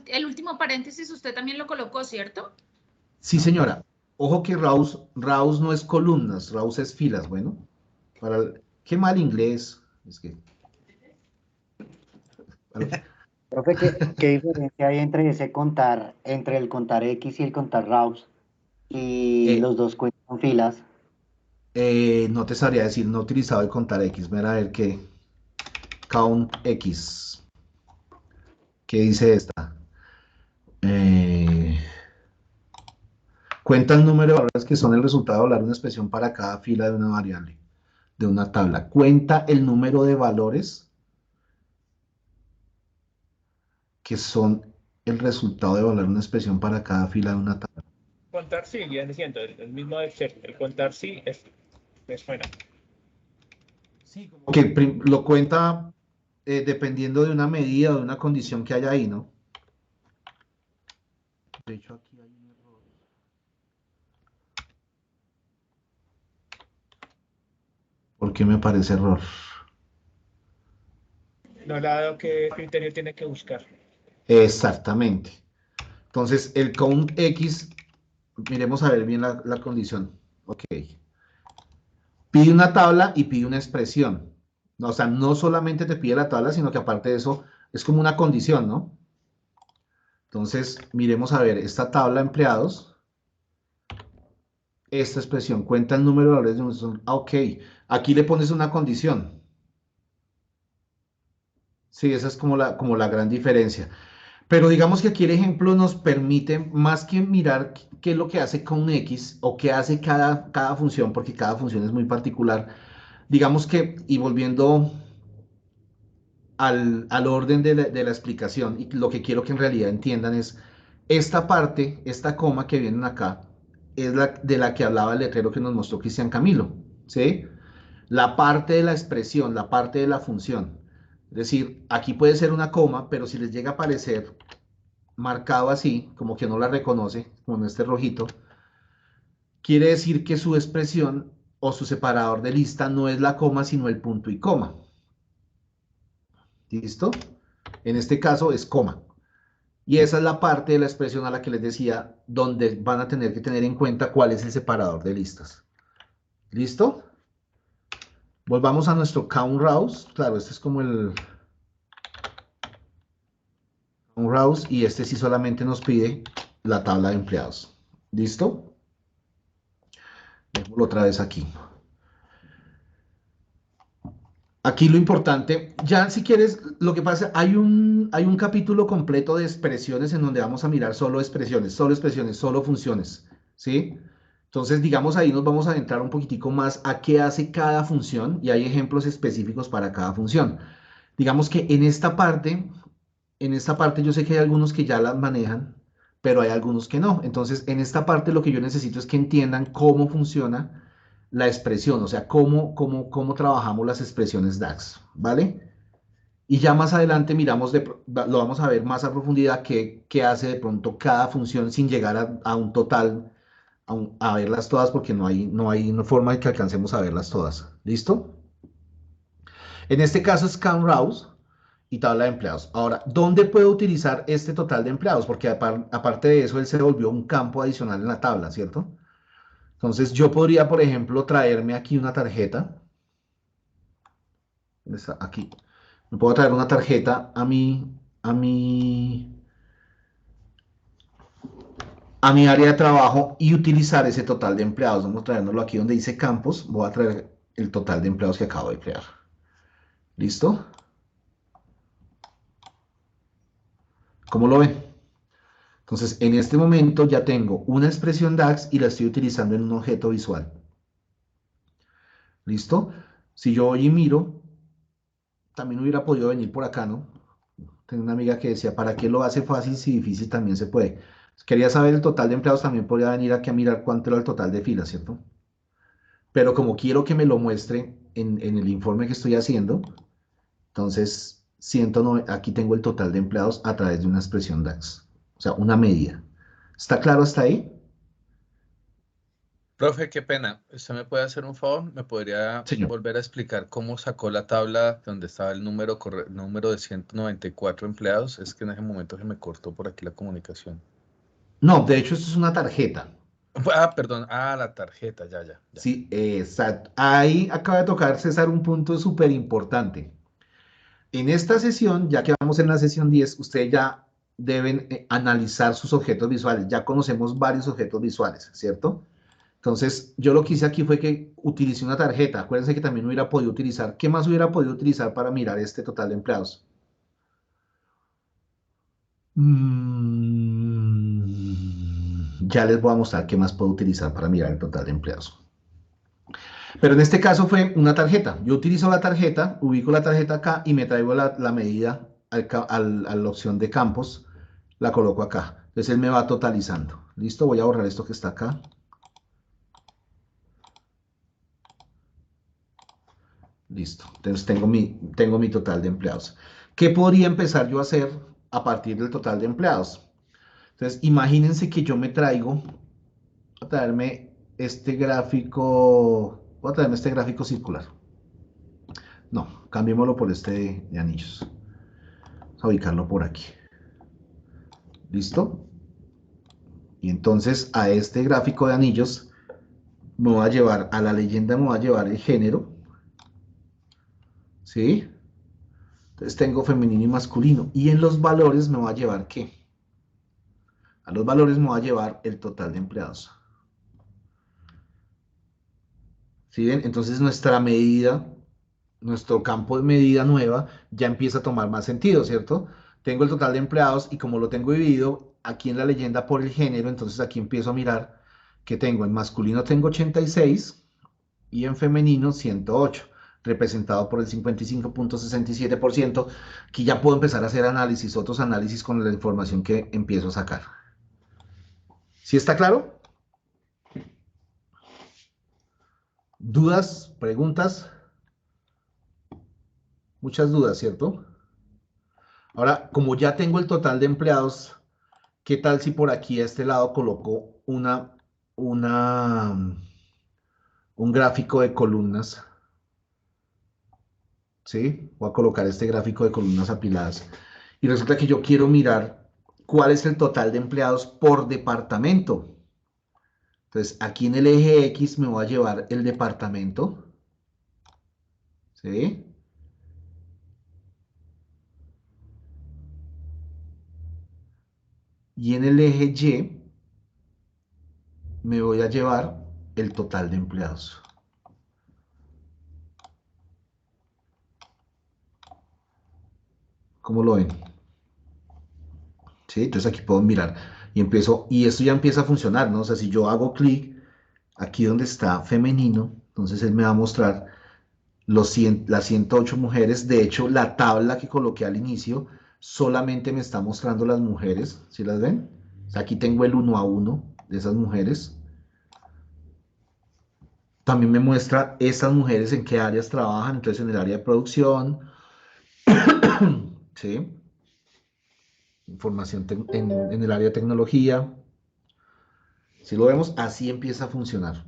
el último paréntesis usted también lo colocó, ¿cierto? Sí, señora. Ojo que Raus no es columnas, Raus es filas. Bueno, qué mal inglés. Es que... Profe, ¿qué diferencia hay entre entre el contar X y el contar Raus? Y Eh, los dos cuentan filas. no te sabría decir, no he utilizado el contar X. Mira a ver qué. Count X. ¿Qué dice esta? Cuenta el número de valores que son el resultado de hablar una expresión para cada fila de una variable, de una tabla. Cuenta el número de valores que son el resultado de evaluar una expresión para cada fila de una tabla. Contar sí, viene siendo el mismo de ser. El contar sí me suena. Sí, como que lo cuenta dependiendo de una medida o de una condición que haya ahí, ¿no? De hecho, aquí hay un error. ¿Por qué me aparece error? No le ha dado qué criterio tiene que buscar. Exactamente. Entonces, el count X, miremos a ver bien la condición. Ok. Pide una tabla y pide una expresión. No, o sea, no solamente te pide la tabla, sino que aparte de eso, es como una condición, ¿no? Entonces, miremos a ver, esta tabla empleados, esta expresión, cuenta el número de valores de un... ok, aquí le pones una condición. Sí, esa es como la gran diferencia. Pero digamos que aquí el ejemplo nos permite, más que mirar qué es lo que hace con X o qué hace cada función, porque cada función es muy particular, digamos que, y volviendo al orden de la explicación, y lo que quiero que en realidad entiendan es, esta parte, esta coma que vienen acá, es de la que hablaba el letrero que nos mostró Cristian Camilo, ¿sí? La parte de la expresión, la parte de la función. Es decir, aquí puede ser una coma, pero si les llega a aparecer marcado así, como que no la reconoce, como en este rojito, quiere decir que su expresión o su separador de lista no es la coma, sino el punto y coma. ¿Listo? En este caso es coma. Y esa es la parte de la expresión a la que les decía, donde van a tener que tener en cuenta cuál es el separador de listas. ¿Listo? Volvamos a nuestro count rows. Claro, este es como el count rows y este sí solamente nos pide la tabla de empleados. ¿Listo? Démoslo otra vez aquí. Aquí lo importante, ya si quieres, lo que pasa, hay un capítulo completo de expresiones en donde vamos a mirar solo expresiones, solo funciones, ¿sí? Entonces, digamos, ahí nos vamos a adentrar un poquitico más a qué hace cada función y hay ejemplos específicos para cada función. Digamos que en esta parte yo sé que hay algunos que ya las manejan, pero hay algunos que no. Entonces, en esta parte lo que yo necesito es que entiendan cómo funciona la expresión, o sea, cómo trabajamos las expresiones DAX, ¿vale? Y ya más adelante lo vamos a ver más a profundidad qué hace de pronto cada función sin llegar a un total, a verlas todas, porque no hay una forma de que alcancemos a verlas todas. ¿Listo? En este caso es count rows y tabla de empleados. Ahora, ¿dónde puedo utilizar este total de empleados? Porque aparte de eso, él se volvió un campo adicional en la tabla, ¿cierto? Entonces, yo podría, por ejemplo, traerme aquí una tarjeta. ¿Dónde está? Aquí. Me puedo traer una tarjeta a mi área de trabajo y utilizar ese total de empleados. Vamos a traérnoslo aquí donde dice campos. Voy a traer el total de empleados que acabo de crear. ¿Listo? ¿Cómo lo ven? Entonces, en este momento ya tengo una expresión DAX y la estoy utilizando en un objeto visual. ¿Listo? Si yo voy y miro, también hubiera podido venir por acá, ¿no? Tengo una amiga que decía, ¿para qué lo hace fácil si difícil también se puede? Quería saber el total de empleados, también podría venir aquí a mirar cuánto era el total de filas, ¿cierto? Pero como quiero que me lo muestre en el informe que estoy haciendo. Entonces, 109, aquí tengo el total de empleados a través de una expresión DAX, o sea, una medida. ¿Está claro hasta ahí? Profe, qué pena. ¿Usted me puede hacer un favor? ¿Me podría Señor. volver a explicar cómo sacó la tabla donde estaba el número, número de 194 empleados? Es que en ese momento se me cortó por aquí la comunicación. No, de hecho, esto es una tarjeta. Ah, perdón. Ah, la tarjeta, ya. Sí, exacto. Ahí acaba de tocar, César, un punto súper importante. En esta sesión, ya que vamos en la sesión 10, ustedes ya deben analizar sus objetos visuales. Ya conocemos varios objetos visuales, ¿cierto? Entonces, yo lo que hice aquí fue que utilicé una tarjeta. Acuérdense que también hubiera podido utilizar. ¿Qué más hubiera podido utilizar para mirar este total de empleados? Ya les voy a mostrar qué más puedo utilizar para mirar el total de empleados. Pero en este caso fue una tarjeta. Yo utilizo la tarjeta, ubico la tarjeta acá y me traigo la medida a la opción de campos, la coloco acá. Entonces él me va totalizando. ¿Listo? Voy a borrar esto que está acá. Listo. Entonces tengo mi total de empleados. ¿Qué podría empezar yo a hacer a partir del total de empleados? Entonces imagínense que yo me traigo a traerme este gráfico, voy a traerme este gráfico circular. No, cambiémoslo por este de anillos. Vamos a ubicarlo por aquí. ¿Listo? Y entonces a este gráfico de anillos me voy a llevar, a la leyenda me voy a llevar el género. ¿Sí? Entonces tengo femenino y masculino. Y en los valores me voy a llevar ¿qué? A los valores me voy a llevar el total de empleados. ¿Sí ven? Entonces nuestra medida, nuestro campo de medida nueva ya empieza a tomar más sentido, ¿cierto? Tengo el total de empleados y como lo tengo dividido aquí en la leyenda por el género, entonces aquí empiezo a mirar que tengo en masculino tengo 86 y en femenino 108, representado por el 55.67%. Aquí ya puedo empezar a hacer análisis, otros análisis con la información que empiezo a sacar. ¿Sí está claro? ¿Dudas? ¿Preguntas? Muchas dudas, ¿cierto? Ahora, como ya tengo el total de empleados, ¿qué tal si por aquí a este lado coloco un gráfico de columnas? ¿Sí? Voy a colocar este gráfico de columnas apiladas. Y resulta que yo quiero mirar cuál es el total de empleados por departamento. Entonces, aquí en el eje X me voy a llevar el departamento. ¿Sí? Y en el eje Y me voy a llevar el total de empleados. ¿Cómo lo ven? ¿Sí? Entonces aquí puedo mirar y empiezo, y esto ya empieza a funcionar, ¿no? O sea, si yo hago clic aquí donde está femenino, entonces él me va a mostrar las 108 mujeres. De hecho, la tabla que coloqué al inicio solamente me está mostrando las mujeres, ¿sí las ven? O sea, aquí tengo el 1 a 1 de esas mujeres. También me muestra esas mujeres en qué áreas trabajan, entonces en el área de producción, ¿sí? Información en el área de tecnología. Si lo vemos, así empieza a funcionar.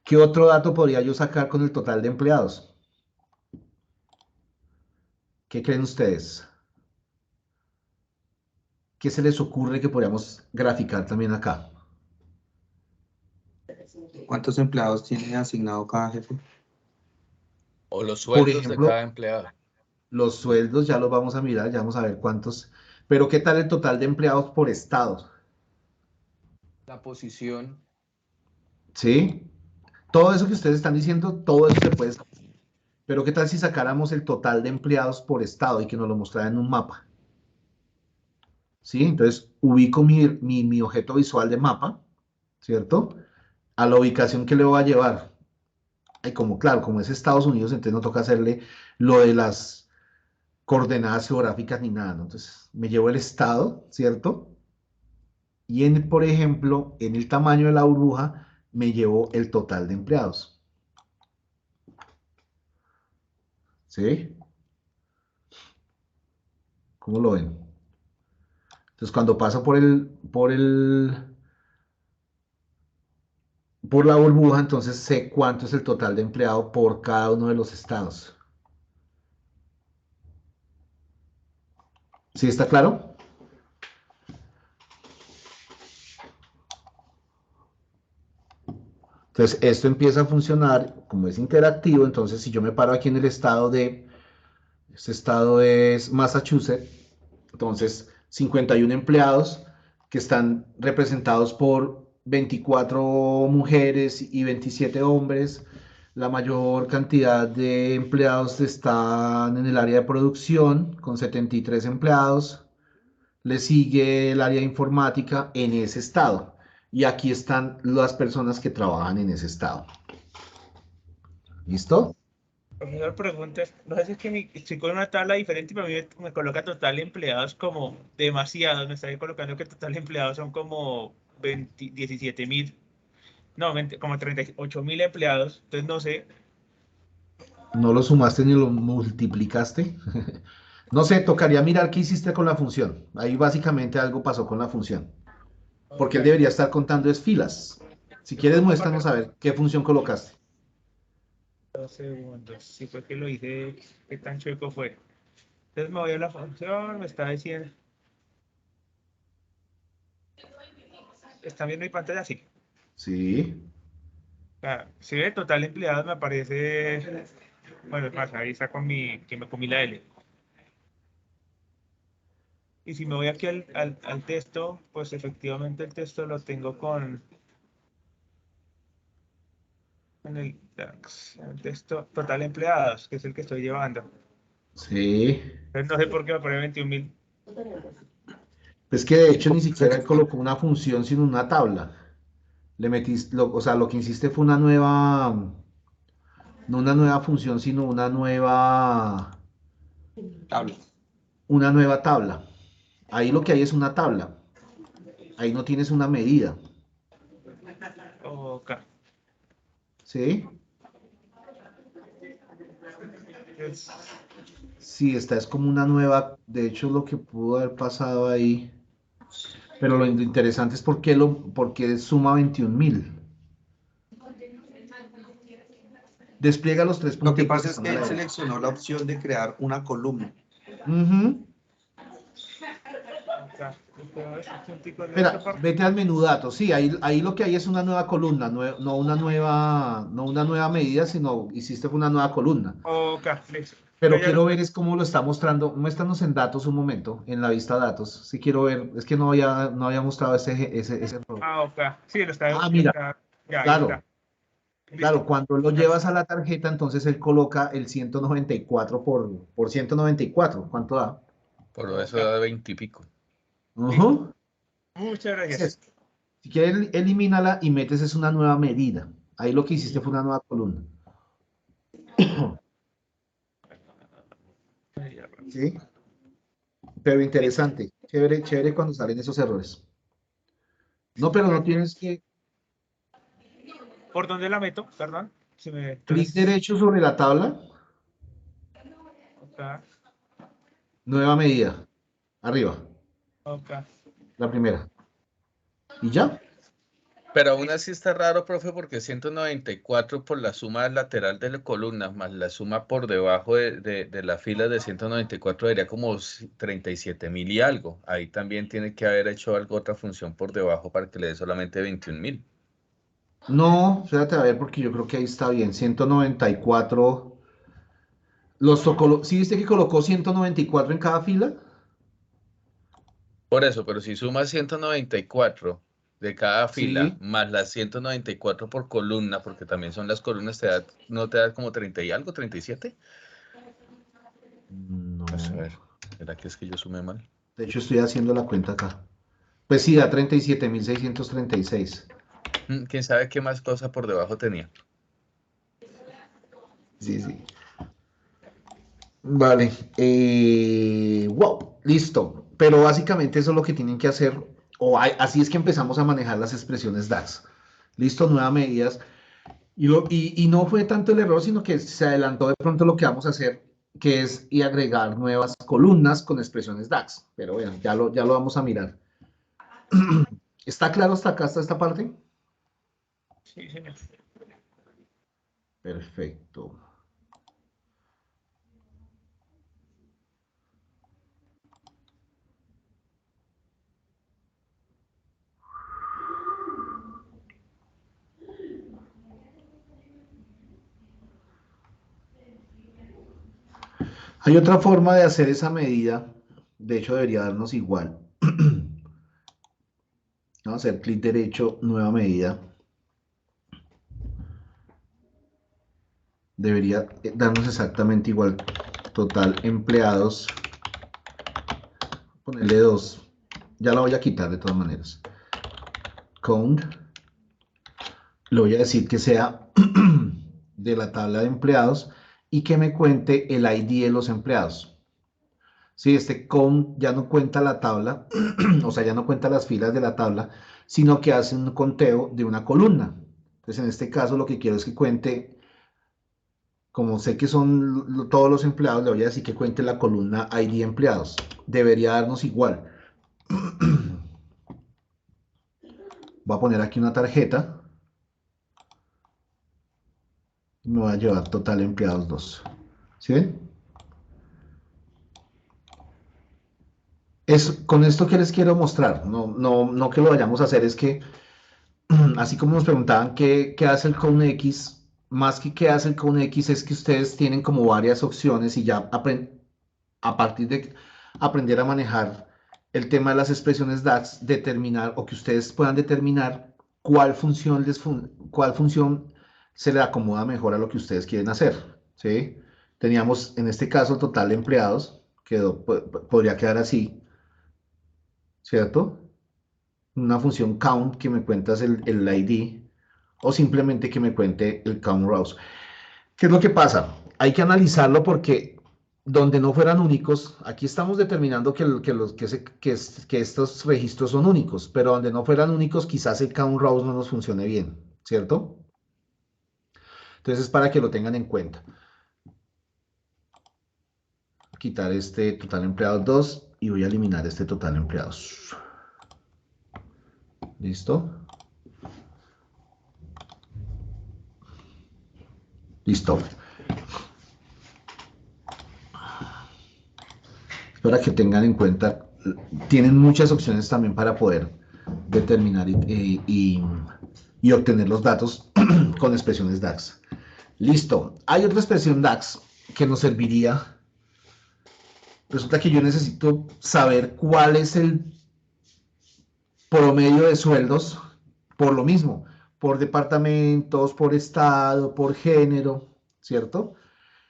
¿Qué otro dato podría yo sacar con el total de empleados? ¿Qué creen ustedes? ¿Qué se les ocurre que podríamos graficar también acá? ¿Cuántos empleados tiene asignado cada jefe? O los Por sueldos de ejemplo, cada empleado. los sueldos ya los vamos a mirar, ya vamos a ver cuántos. Pero ¿qué tal el total de empleados por estado? La posición. ¿Sí? Todo eso que ustedes están diciendo, todo eso se puede sacar. Pero ¿qué tal si sacáramos el total de empleados por estado y que nos lo mostrara en un mapa? ¿Sí? Entonces ubico mi objeto visual de mapa, ¿cierto? A la ubicación que le voy a llevar. Y como, claro, como es Estados Unidos, entonces no toca hacerle lo de las coordenadas geográficas ni nada, ¿no? Entonces me llevo el estado, ¿cierto? Y por ejemplo, en el tamaño de la burbuja, me llevo el total de empleados. ¿Sí? ¿Cómo lo ven? Entonces, cuando pasa por la burbuja, entonces sé cuánto es el total de empleado por cada uno de los estados. ¿Sí está claro? Entonces, esto empieza a funcionar como es interactivo. Entonces, si yo me paro aquí en el este estado es Massachusetts, entonces 51 empleados que están representados por 24 mujeres y 27 hombres. La mayor cantidad de empleados están en el área de producción con 73 empleados. Le sigue el área de informática en ese estado. Y aquí están las personas que trabajan en ese estado. ¿Listo? Profesor, preguntas. No sé si es que estoy con una tabla diferente y para mí me coloca total empleados como demasiado. Me está colocando que total empleados son como 17.000. No, como 38.000 empleados. Entonces no sé. ¿No lo sumaste ni lo multiplicaste? No sé, tocaría mirar qué hiciste con la función. Ahí básicamente algo pasó con la función. Porque él debería estar contando es filas. Si quieres, muéstranos a ver qué función colocaste. 2 segundos. Si fue que lo hice, qué tan chueco fue. Entonces me voy a la función, me está diciendo. ¿Están viendo mi pantalla? Sí. Sí. Si ve total empleados me aparece. Bueno, es más, ahí saco que me comí la L. Y si me voy aquí al texto, pues efectivamente el texto lo tengo con el texto total empleados, que es el que estoy llevando. Sí. Entonces no sé por qué me pone 21.000. Es que de hecho ni siquiera él colocó una función sino una tabla. Le metiste, o sea, lo que hiciste fue no una nueva función, sino Tabla. una nueva tabla. Ahí lo que hay es una tabla. Ahí no tienes una medida. Ok. ¿Sí? Es- Sí, esta es como una nueva, de hecho lo que pudo haber pasado ahí, pero lo interesante es por qué suma 21.000. Despliega los tres Lo que punticos pasa que es están que a la él derecha. seleccionó la opción de crear una columna. Ujú. ok. Entonces, puntico de esta Espera, parte. vete al menú datos. Sí, ahí lo que hay es una nueva columna, no una nueva medida, sino hiciste una nueva columna. Ok, listo. Pero Entonces ya quiero ver es cómo lo está mostrando. Muéstranos en datos un momento, en la vista datos. Sí quiero ver, es que no había mostrado ese error. ok. Sí, Ah, mira, ya, ahí claro, está. claro, Listo. cuando lo llevas a la tarjeta, entonces él coloca el 194 por 194. ¿Cuánto da? Por eso Ok, da 20 y pico. listo. Ujú. Muchas Es gracias. eso. Si quieres, elimínala y metes es una nueva medida. Ahí lo que hiciste fue una nueva columna. ¿Sí? Pero interesante. Chévere, chévere cuando salen esos errores. No, pero no tienes que ¿Por dónde la meto? Perdón. clic Entonces, derecho sobre la tabla, ok, nueva medida. Arriba, ok. la primera. ¿Y ya? Pero aún así está raro, profe, porque 194 por la suma lateral de la columna más la suma por debajo de la fila de 194 sería como 37.000 y algo. Ahí también tiene que haber hecho algo, otra función por debajo para que le dé solamente 21.000. No, espérate a ver porque yo creo que ahí está bien. 194. ¿Sí viste que colocó 194 en cada fila? Por eso, pero si sumas 194 de cada fila, Sí. más las 194 por columna, porque también son las columnas, ¿no te da como 30 y algo, 37? Pues a No. ver, ¿será que es que yo sumé mal? De hecho, estoy haciendo la cuenta acá. Pues sí, da 37.636. ¿Quién sabe qué más cosa por debajo tenía? Sí, sí. Vale. Wow, listo. Pero básicamente eso es lo que tienen que hacer. Así es que empezamos a manejar las expresiones DAX. Listo, nuevas medidas. Y no fue tanto el error, sino que se adelantó de pronto lo que vamos a hacer. que es y agregar nuevas columnas con expresiones DAX. Pero bueno, ya lo vamos a mirar. ¿Está claro hasta acá, hasta esta parte? Sí, señor. Perfecto. Hay otra forma de hacer esa medida. De hecho, debería darnos igual. Vamos a hacer clic derecho, nueva medida. Debería darnos exactamente igual. Total empleados. Ponerle 2. Ya la voy a quitar de todas maneras. Count. Le voy a decir que sea de la tabla de empleados y que me cuente el ID de los empleados. Si este count ya no cuenta la tabla, o sea, ya no cuenta las filas de la tabla, sino que hace un conteo de una columna. Entonces, en este caso, lo que quiero es que cuente, como sé que son todos los empleados, le voy a decir que cuente la columna ID empleados. Debería darnos igual. Voy a poner aquí una tarjeta. Me voy a llevar total empleados 2. ¿Sí ven? Con esto que les quiero mostrar, no que lo vayamos a hacer, es que así como nos preguntaban qué hace el COUNT-X, más que qué hace el COUNT-X es que ustedes tienen como varias opciones y ya a partir de aprender a manejar el tema de las expresiones DAX, determinar o que ustedes puedan determinar cuál función se le acomoda mejor a lo que ustedes quieren hacer, ¿sí? Teníamos en este caso total de empleados, podría quedar así, ¿cierto? Una función count que me cuentas el ID o simplemente que me cuente el count rows. ¿Qué es lo que pasa? Hay que analizarlo porque donde no fueran únicos, aquí estamos determinando que estos registros son únicos, pero donde no fueran únicos quizás el count rows no nos funcione bien, ¿cierto? Entonces, para que lo tengan en cuenta. Quitar este total empleados 2 y voy a eliminar este total empleados. ¿Listo? Listo. Para que tengan en cuenta, tienen muchas opciones también para poder determinar y obtener los datos con expresiones DAX. Listo. Hay otra expresión DAX que nos serviría. Resulta que yo necesito saber cuál es el promedio de sueldos por lo mismo, por departamentos, por estado, por género, ¿cierto?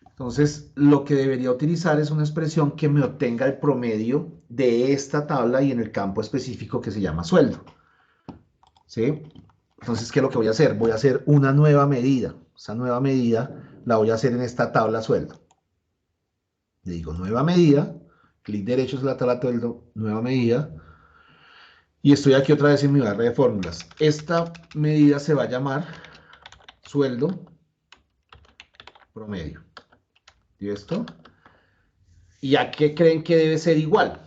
Entonces, lo que debería utilizar es una expresión que me obtenga el promedio de esta tabla y en el campo específico que se llama sueldo. ¿Sí? Entonces, ¿qué es lo que voy a hacer? Voy a hacer una nueva medida. Esa nueva medida la voy a hacer en esta tabla sueldo. Le digo nueva medida, clic derecho sobre la tabla sueldo, nueva medida. Y estoy aquí otra vez en mi barra de fórmulas. Esta medida se va a llamar sueldo promedio. ¿Y esto? ¿Y a qué creen que debe ser igual?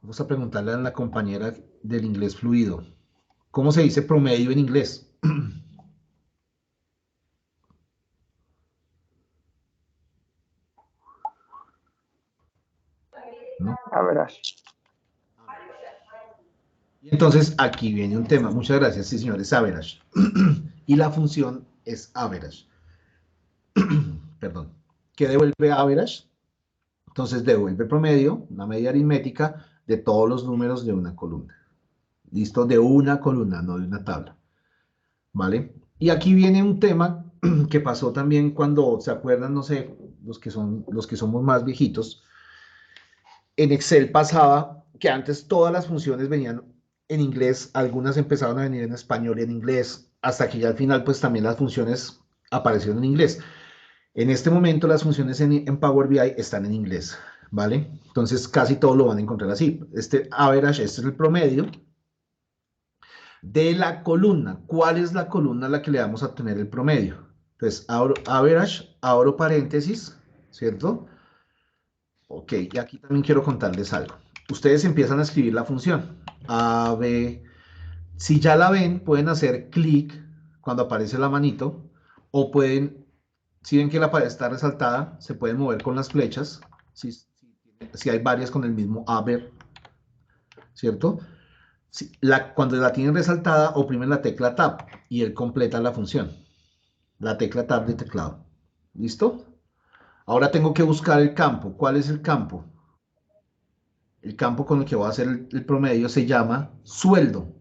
Vamos a preguntarle a la compañera del inglés fluido. ¿Cómo se dice promedio en inglés? ¿No? Average. Entonces, aquí viene un tema. Muchas gracias, sí, señores. Average. Y la función es average. Perdón. ¿Qué devuelve average? Entonces, devuelve promedio, una medida aritmética de todos los números de una columna. ¿Listo? De una columna, no de una tabla. ¿Vale? Y aquí viene un tema que pasó también cuando, ¿se acuerdan? No sé, los que somos más viejitos. En Excel pasaba que antes todas las funciones venían en inglés, algunas empezaron a venir en español y en inglés, hasta que ya al final pues también las funciones aparecieron en inglés. En este momento las funciones en Power BI están en inglés, ¿vale? Entonces casi todo lo van a encontrar así. Este average, este es el promedio de la columna. ¿Cuál es la columna a la que le vamos a obtener el promedio? Entonces, abro average, abro paréntesis, ¿cierto? Ok, y aquí también quiero contarles algo. Ustedes empiezan a escribir la función. A, B. Si ya la ven, pueden hacer clic cuando aparece la manito, o pueden, si ven que la pared está resaltada, se pueden mover con las flechas, si hay varias con el mismo haber, ¿cierto? Cuando la tienen resaltada, oprimen la tecla Tab y él completa la función. La tecla Tab de teclado. ¿Listo? Ahora tengo que buscar el campo. ¿Cuál es el campo? El campo con el que voy a hacer el promedio se llama sueldo.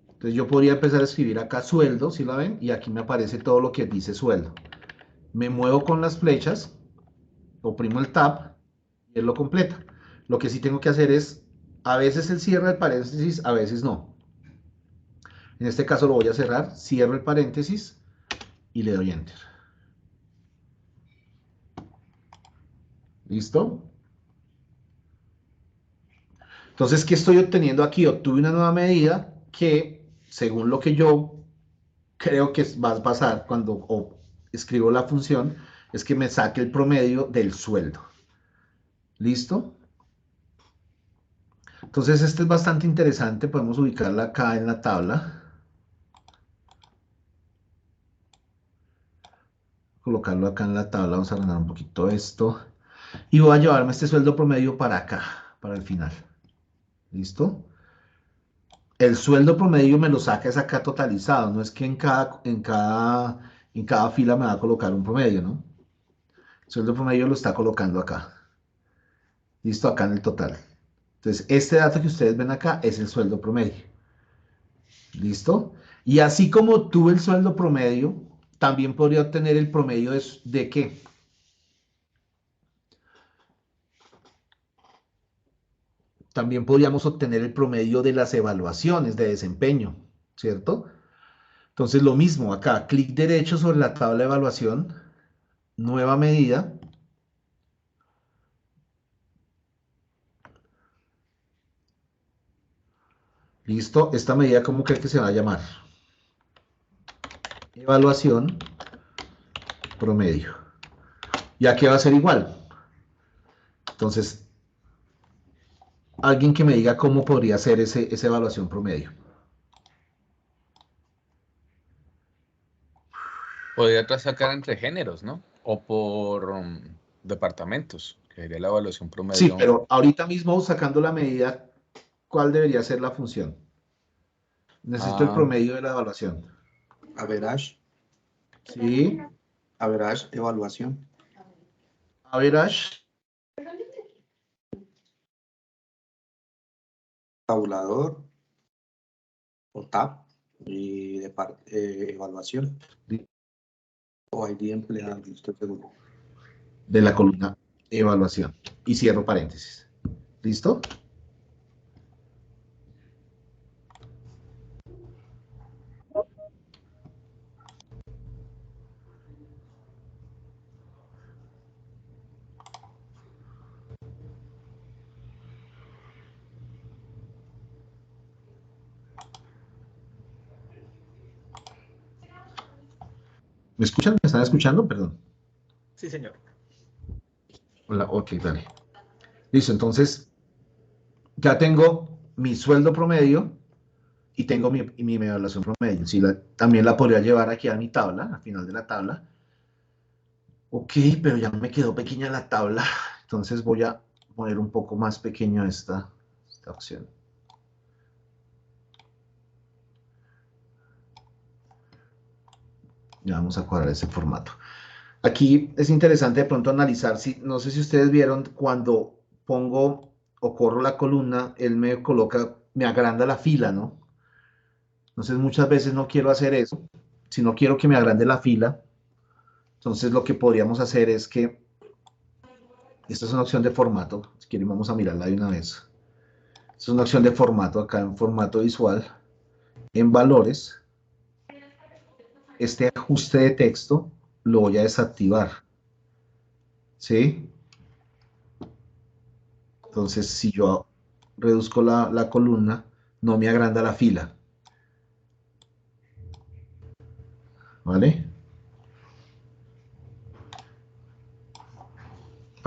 Entonces yo podría empezar a escribir acá sueldo, ¿sí la ven? Y aquí me aparece todo lo que dice sueldo. Me muevo con las flechas, oprimo el Tab y él lo completa. Lo que sí tengo que hacer es, a veces él cierra el paréntesis, a veces no. En este caso lo voy a cerrar, cierro el paréntesis y le doy Enter. ¿Listo? Entonces, ¿qué estoy obteniendo aquí? Obtuve una nueva medida que, según lo que yo creo que va a pasar cuando escribo la función, es que me saque el promedio del sueldo. ¿Listo? Entonces, este es bastante interesante. Podemos ubicarla acá en la tabla. Colocarlo acá en la tabla. Vamos a ordenar un poquito esto. Y voy a llevarme este sueldo promedio para acá, para el final. ¿Listo? El sueldo promedio me lo saca es acá totalizado. No es que en cada fila me va a colocar un promedio, ¿no? El sueldo promedio lo está colocando acá. ¿Listo? Acá en el total. Entonces, este dato que ustedes ven acá es el sueldo promedio. ¿Listo? Y así como tuve el sueldo promedio, también podría obtener el promedio ¿de qué? También podríamos obtener el promedio de las evaluaciones de desempeño, ¿cierto? Entonces, lo mismo acá, clic derecho sobre la tabla de evaluación, nueva medida. ¿Listo? Esta medida, ¿cómo cree que se va a llamar? Evaluación promedio. Y aquí va a ser igual. Entonces, alguien que me diga cómo podría ser esa evaluación promedio. Podría sacar entre géneros, ¿no? O por departamentos, que sería la evaluación promedio. Sí, pero ahorita mismo sacando la medida, ¿cuál debería ser la función? Necesito el promedio de la evaluación. Average. Sí. Average, evaluación. Average. Tabulador. O tab. Y evaluación. O ID empleado, no estoy seguro. De la columna evaluación. Y cierro paréntesis. ¿Listo? ¿Me escuchan? ¿Me están escuchando? Perdón. Sí, señor. Hola, ok, dale. Listo, entonces ya tengo mi sueldo promedio y tengo mi evaluación promedio. Sí, también la podría llevar aquí a mi tabla, al final de la tabla. Ok, pero ya me quedó pequeña la tabla, entonces voy a poner un poco más pequeño esta opción. Ya vamos a cuadrar ese formato. Aquí es interesante de pronto analizar, no sé si ustedes vieron, cuando pongo o corro la columna, él me coloca, me agranda la fila, ¿no? Entonces muchas veces no quiero hacer eso, si no quiero que me agrande la fila, entonces lo que podríamos hacer es que, esta es una opción de formato, si quieren vamos a mirarla de una vez. Esta es una opción de formato, acá en formato visual, en valores, este ajuste de texto lo voy a desactivar, ¿sí? Entonces, si yo reduzco la columna, no me agranda la fila. ¿Vale?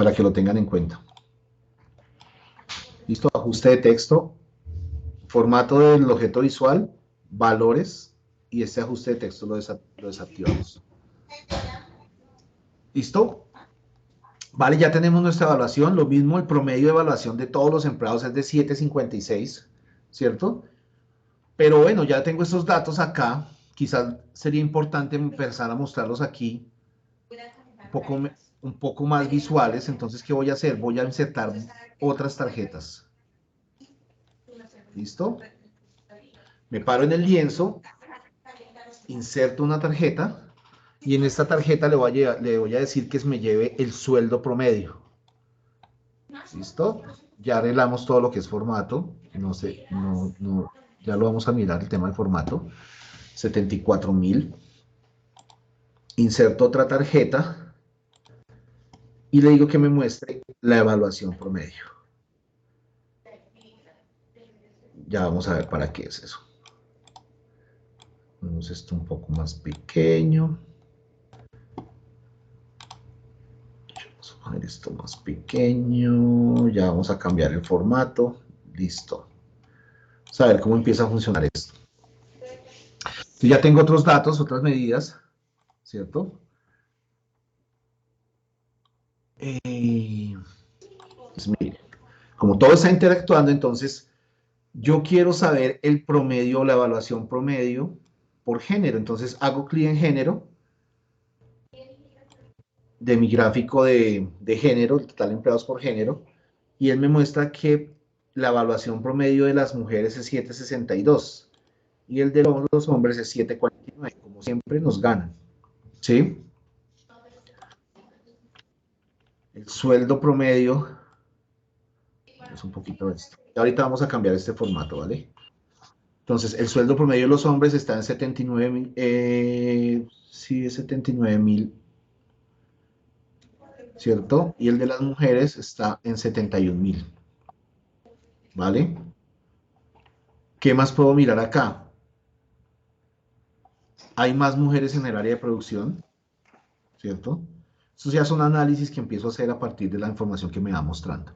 para que lo tengan en cuenta. Listo, ajuste de texto, formato del objeto visual, valores, y este ajuste de texto lo desactivamos. ¿Listo? Vale, ya tenemos nuestra evaluación. Lo mismo, el promedio de evaluación de todos los empleados es de 7.56, ¿cierto? Pero bueno, ya tengo estos datos acá. Quizás sería importante empezar a mostrarlos aquí un poco más visuales. Entonces, ¿qué voy a hacer? Voy a insertar otras tarjetas. ¿Listo? Me paro en el lienzo, inserto una tarjeta y en esta tarjeta le voy a decir que me lleve el sueldo promedio. ¿Listo? Ya arreglamos todo lo que es formato. No sé, ya lo vamos a mirar el tema de formato. 74.000. Inserto otra tarjeta y le digo que me muestre la evaluación promedio. Ya vamos a ver para qué es eso. Vamos esto un poco más pequeño. Vamos a poner esto más pequeño. Ya vamos a cambiar el formato. Listo. Vamos a ver cómo empieza a funcionar esto. Yo ya tengo otros datos, otras medidas, ¿cierto? Pues mire, como todo está interactuando, entonces yo quiero saber el promedio, la evaluación promedio por género. Entonces hago clic en género de mi gráfico de género, el total de empleados por género, y él me muestra que la evaluación promedio de las mujeres es 7.62 y el de los hombres es 7.49. Como siempre nos ganan, ¿sí? El sueldo promedio es un poquito de esto. Y ahorita vamos a cambiar este formato, ¿vale? Entonces, el sueldo promedio de los hombres está en 79.000, sí, es 79.000, ¿cierto? Y el de las mujeres está en 71.000, ¿vale? ¿Qué más puedo mirar acá? Hay más mujeres en el área de producción, ¿cierto? Estos ya son análisis que empiezo a hacer a partir de la información que me va mostrando.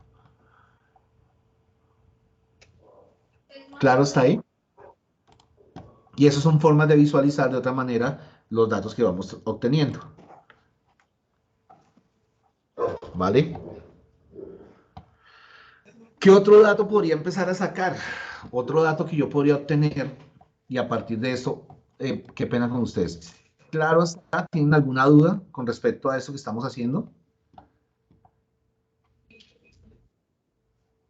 ¿Claro está ahí? Y esas son formas de visualizar de otra manera los datos que vamos obteniendo. ¿Vale? ¿Qué otro dato podría empezar a sacar? Otro dato que yo podría obtener y a partir de eso, qué pena con ustedes. Claro, ¿está? ¿Tienen alguna duda con respecto a eso que estamos haciendo?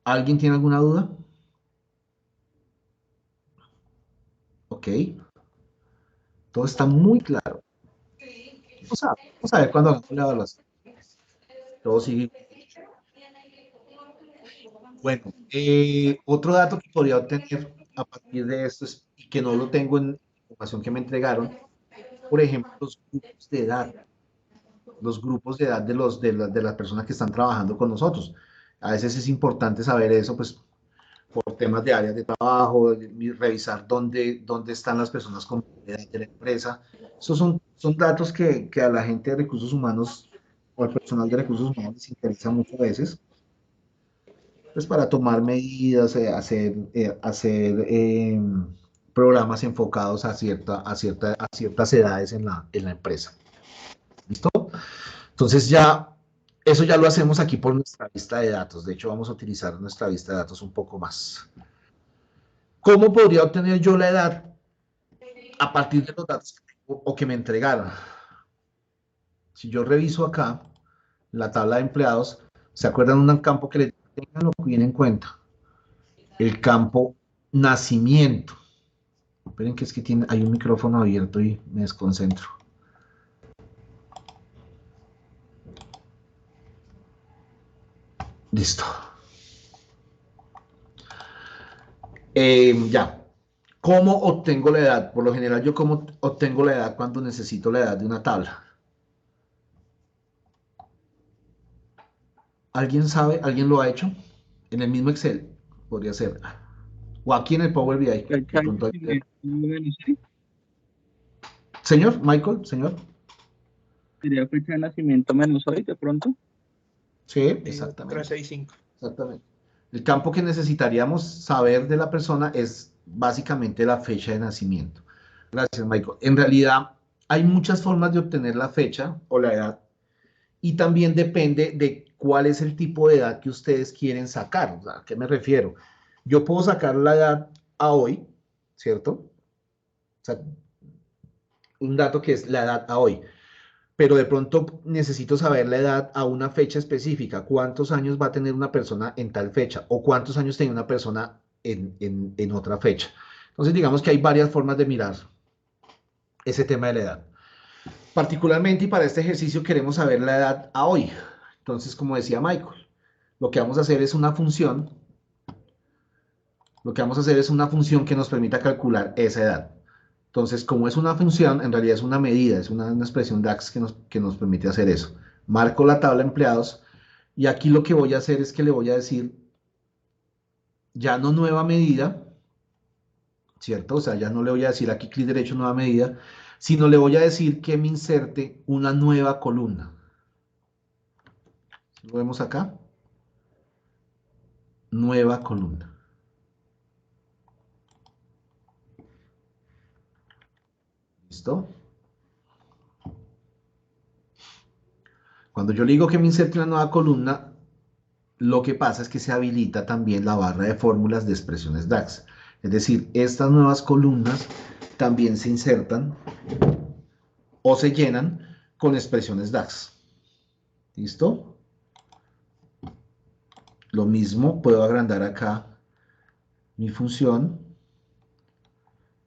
¿Alguien tiene alguna duda? Ok. Todo está muy claro. Vamos a ver cuando hagamos la evaluación. Todo sigue. Bueno, otro dato que podría obtener a partir de esto es, y que no lo tengo en la información que me entregaron, por ejemplo, los grupos de edad. Los grupos de edad de las personas que están trabajando con nosotros. A veces es importante saber eso, pues, por temas de áreas de trabajo, revisar dónde están las personas con edad de la empresa. Esos son datos que a la gente de recursos humanos o al personal de recursos humanos les interesa mucho a veces, pues para tomar medidas, hacer programas enfocados a ciertas edades en la empresa. ¿Listo? Entonces eso ya lo hacemos aquí por nuestra vista de datos. De hecho, vamos a utilizar nuestra vista de datos un poco más. ¿Cómo podría obtener yo la edad a partir de los datos que tengo o que me entregaron? Si yo reviso acá la tabla de empleados, ¿se acuerdan de un campo que le tengan bien en cuenta? El campo nacimiento. Esperen que es que hay un micrófono abierto y me desconcentro. Listo. Ya. ¿Cómo obtengo la edad? Por lo general, yo cómo obtengo la edad cuando necesito la edad de una tabla. ¿Alguien sabe? ¿Alguien lo ha hecho? En el mismo Excel podría ser. O aquí en el Power BI. Señor, Michael, señor. ¿Sería fecha de nacimiento menos hoy de pronto? Sí, Exactamente. exactamente. 365. Exactamente. El campo que necesitaríamos saber de la persona es básicamente la fecha de nacimiento. Gracias, Michael. En realidad, hay muchas formas de obtener la fecha o la edad y también depende de cuál es el tipo de edad que ustedes quieren sacar. O sea, ¿a qué me refiero? Yo puedo sacar la edad a hoy, ¿cierto? O sea, un dato que es la edad a hoy, pero de pronto necesito saber la edad a una fecha específica. ¿Cuántos años va a tener una persona en tal fecha? ¿O cuántos años tiene una persona en otra fecha? Entonces, digamos que hay varias formas de mirar ese tema de la edad. Particularmente, y para este ejercicio queremos saber la edad a hoy. Entonces, como decía Michael, lo que vamos a hacer es una función. Lo que vamos a hacer es una función que nos permita calcular esa edad. Entonces, como es una función, en realidad es una medida, es una expresión DAX que nos permite hacer eso. Marco la tabla de empleados y aquí lo que voy a hacer es que le voy a decir, ya no nueva medida, ¿cierto? O sea, ya no le voy a decir aquí clic derecho nueva medida, sino le voy a decir que me inserte una nueva columna. ¿Lo vemos acá? Nueva columna. ¿Listo? Cuando yo le digo que me inserte una nueva columna, lo que pasa es que se habilita también la barra de fórmulas de expresiones DAX. Es decir, estas nuevas columnas también se insertan o se llenan con expresiones DAX. ¿Listo? Lo mismo, puedo agrandar acá mi función,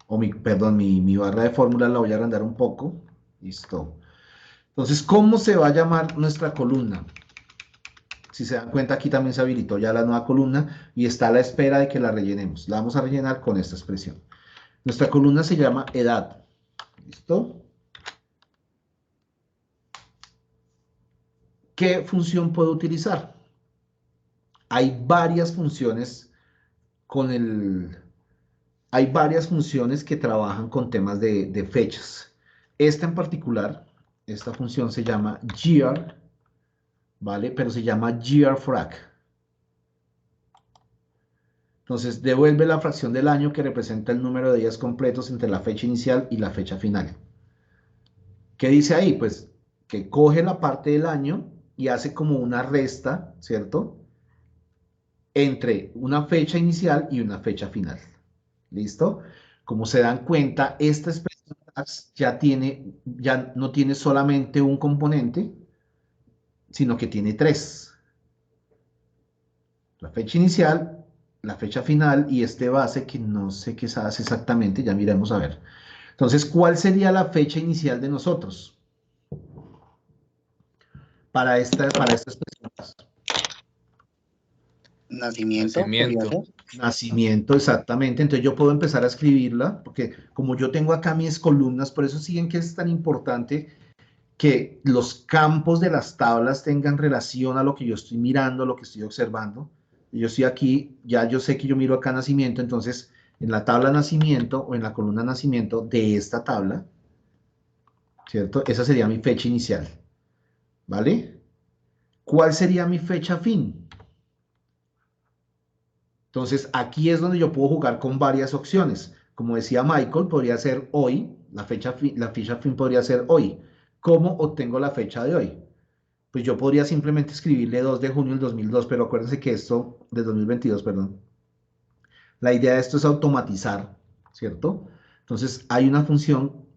o mi barra de fórmulas la voy a agrandar un poco. Listo. Entonces, ¿cómo se va a llamar nuestra columna? Si se dan cuenta, aquí también se habilitó ya la nueva columna y está a la espera de que la rellenemos. La vamos a rellenar con esta expresión. Nuestra columna se llama edad. ¿Listo? ¿Qué función puedo utilizar? Hay varias funciones hay varias funciones que trabajan con temas de fechas. Esta en particular, esta función se llama year, ¿vale? Pero se llama yearFrac. Entonces, devuelve la fracción del año que representa el número de días completos entre la fecha inicial y la fecha final. ¿Qué dice ahí? Pues que coge la parte del año y hace como una resta, ¿cierto? Entre una fecha inicial y una fecha final. ¿Listo? Como se dan cuenta, esta expresión ya no tiene solamente un componente, sino que tiene tres. La fecha inicial, la fecha final y este base que no sé qué se hace exactamente, ya miremos a ver. Entonces, ¿cuál sería la fecha inicial de nosotros? Para esta expresión. Nacimiento, podría Nacimiento. ser. Nacimiento, exactamente. Entonces yo puedo empezar a escribirla, porque como yo tengo acá mis columnas, por eso siguen que es tan importante que los campos de las tablas tengan relación a lo que yo estoy mirando, a lo que estoy observando. Yo estoy aquí, ya yo sé que yo miro acá nacimiento, entonces en la tabla nacimiento o en la columna nacimiento de esta tabla, ¿cierto? Esa sería mi fecha inicial, ¿vale? ¿Cuál sería mi fecha fin? Entonces, aquí es donde yo puedo jugar con varias opciones. Como decía Michael, podría ser hoy, la fecha fin podría ser hoy. ¿Cómo obtengo la fecha de hoy? Pues yo podría simplemente escribirle 2 de junio del 2002, pero acuérdense que esto, de 2022, perdón. La idea de esto es automatizar, ¿cierto? Entonces, hay una función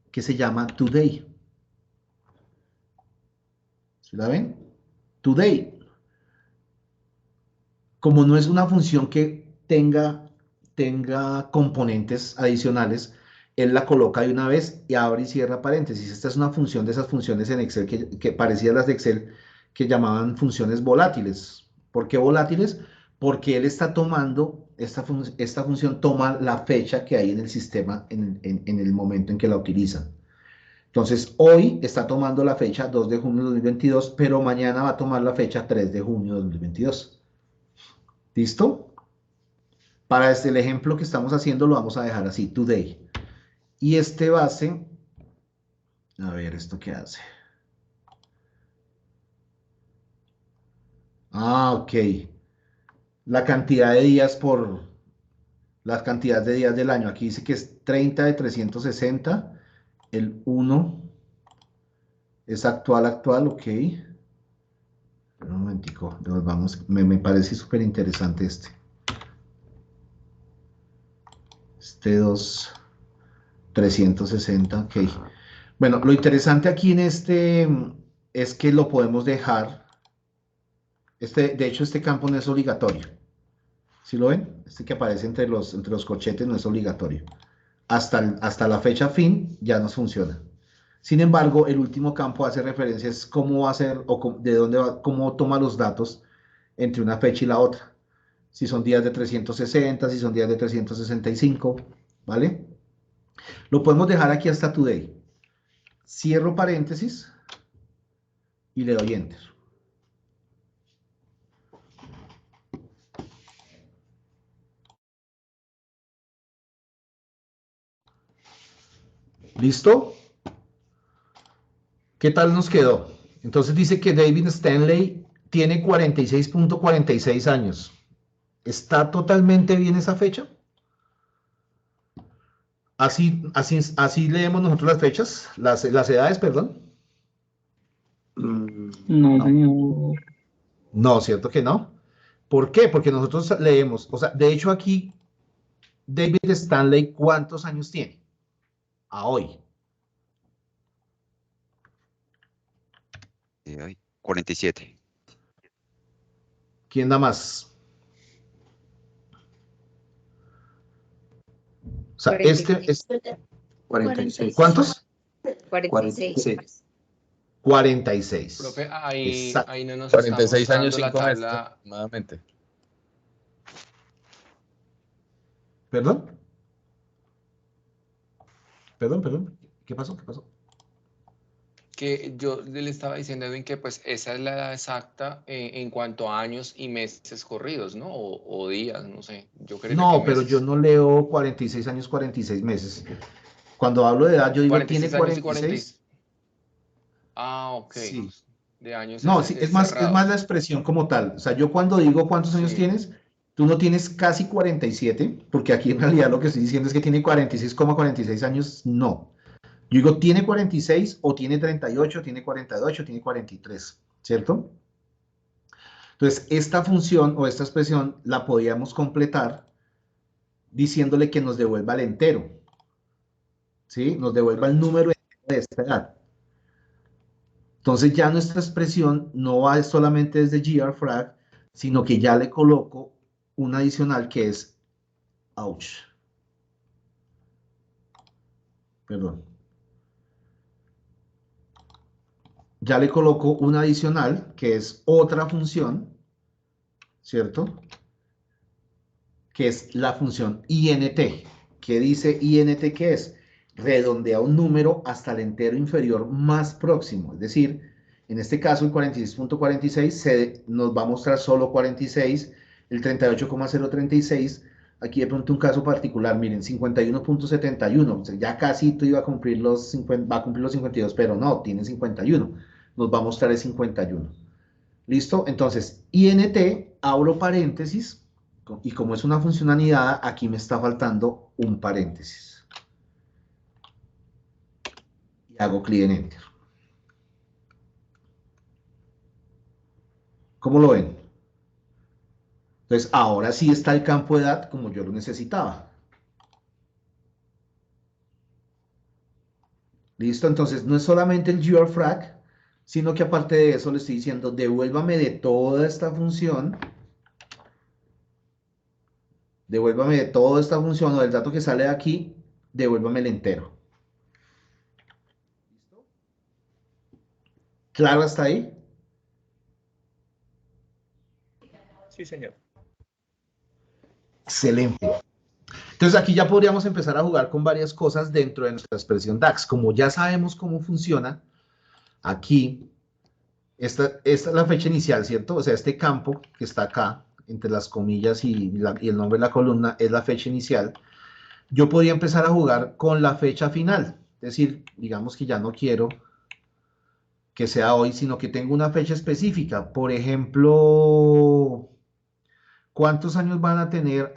que se llama today. ¿Sí la ven? Today. Como no es una función que tenga componentes adicionales, él la coloca de una vez y abre y cierra paréntesis. Esta es una función de esas funciones en Excel que parecían las de Excel que llamaban funciones volátiles. ¿Por qué volátiles? Porque él está tomando, esta función toma la fecha que hay en el sistema en el momento en que la utilizan. Entonces, hoy está tomando la fecha 2 de junio de 2022, pero mañana va a tomar la fecha 3 de junio de 2022. ¿Listo? Para el ejemplo que estamos haciendo lo vamos a dejar así, today. Y este base, a ver, ¿esto qué hace? Ah, ok. La cantidad de días por la cantidad de días del año. Aquí dice que es 30 de 360. El 1 es actual, ok. Un momentico, nos vamos. Me parece súper interesante este. Este 2, 360, ok. Bueno, lo interesante aquí en este es que lo podemos dejar. De hecho, este campo no es obligatorio. ¿Sí lo ven? Este que aparece entre los corchetes no es obligatorio. Hasta la fecha fin ya nos funciona. Sin embargo, el último campo hace referencia a cómo va a ser o de dónde va, cómo toma los datos entre una fecha y la otra. Si son días de 360, si son días de 365, ¿vale? Lo podemos dejar aquí hasta today. Cierro paréntesis y le doy enter. ¿Listo? ¿Qué tal nos quedó? Entonces dice que David Stanley tiene 46.46 años. ¿Está totalmente bien esa fecha? Así leemos nosotros las fechas, las edades, perdón. No, señor. No, ¿cierto que no? ¿Por qué? Porque nosotros leemos, o sea, de hecho aquí, David Stanley, ¿cuántos años tiene? A hoy. 47. ¿Quién da más? O sea, 46. ¿Cuántos? 46. 46. Profe, Exacto. ahí no nos 46 está años, mostrando 5 la meses tabla. aproximadamente. ¿Perdón? Perdón. ¿Qué pasó? Que yo le estaba diciendo a Edwin que pues esa es la edad exacta en cuanto a años y meses corridos, ¿no? O días, no sé. Yo creería que No, pero yo meses. no leo 46 años, 46 meses. Cuando hablo de edad, yo digo, ¿tiene 46 años y 46? Ah, ok. Sí. De años No, sí, es es más cerrado. la expresión como tal. O sea, yo cuando digo cuántos años Sí. tienes, tú no tienes casi 47, porque aquí en realidad lo que estoy diciendo es que tiene 46,46 años. No. Yo digo, ¿tiene 46 o tiene 38, tiene 48, tiene 43? ¿Cierto? Entonces, esta función o esta expresión la podíamos completar diciéndole que nos devuelva el entero. ¿Sí? Nos devuelva el número entero de esta edad. Entonces ya nuestra expresión no va solamente desde grfrag, sino que ya le coloco un adicional que es ouch. Perdón. Ya le coloco un adicional que es otra función, ¿cierto? Que es la función int. ¿Qué dice int? ¿Qué es? Redondea un número hasta el entero inferior más próximo. Es decir, en este caso el 46.46 nos va a mostrar solo 46, el 38,036. Aquí de pronto un caso particular, miren, 51.71. O sea, ya casi iba a cumplir los 50, va a cumplir los 52, pero no, tiene 51. Nos va a mostrar el 51. ¿Listo? Entonces, int, abro paréntesis, y como es una función anidada, aquí me está faltando un paréntesis. Y hago clic en Enter. ¿Cómo lo ven? Entonces, ahora sí está el campo de edad como yo lo necesitaba. ¿Listo? Entonces, no es solamente el grfrag, sino que aparte de eso le estoy diciendo, devuélvame de toda esta función, o del dato que sale de aquí, devuélvame el entero. ¿Listo? ¿Claro hasta ahí? Sí, señor. Excelente. Entonces aquí ya podríamos empezar a jugar con varias cosas dentro de nuestra expresión DAX. Como ya sabemos cómo funciona, aquí, esta es la fecha inicial, ¿cierto? O sea, este campo que está acá, entre las comillas y el nombre de la columna, es la fecha inicial. Yo podría empezar a jugar con la fecha final. Es decir, digamos que ya no quiero que sea hoy, sino que tengo una fecha específica. Por ejemplo, ¿cuántos años van a tener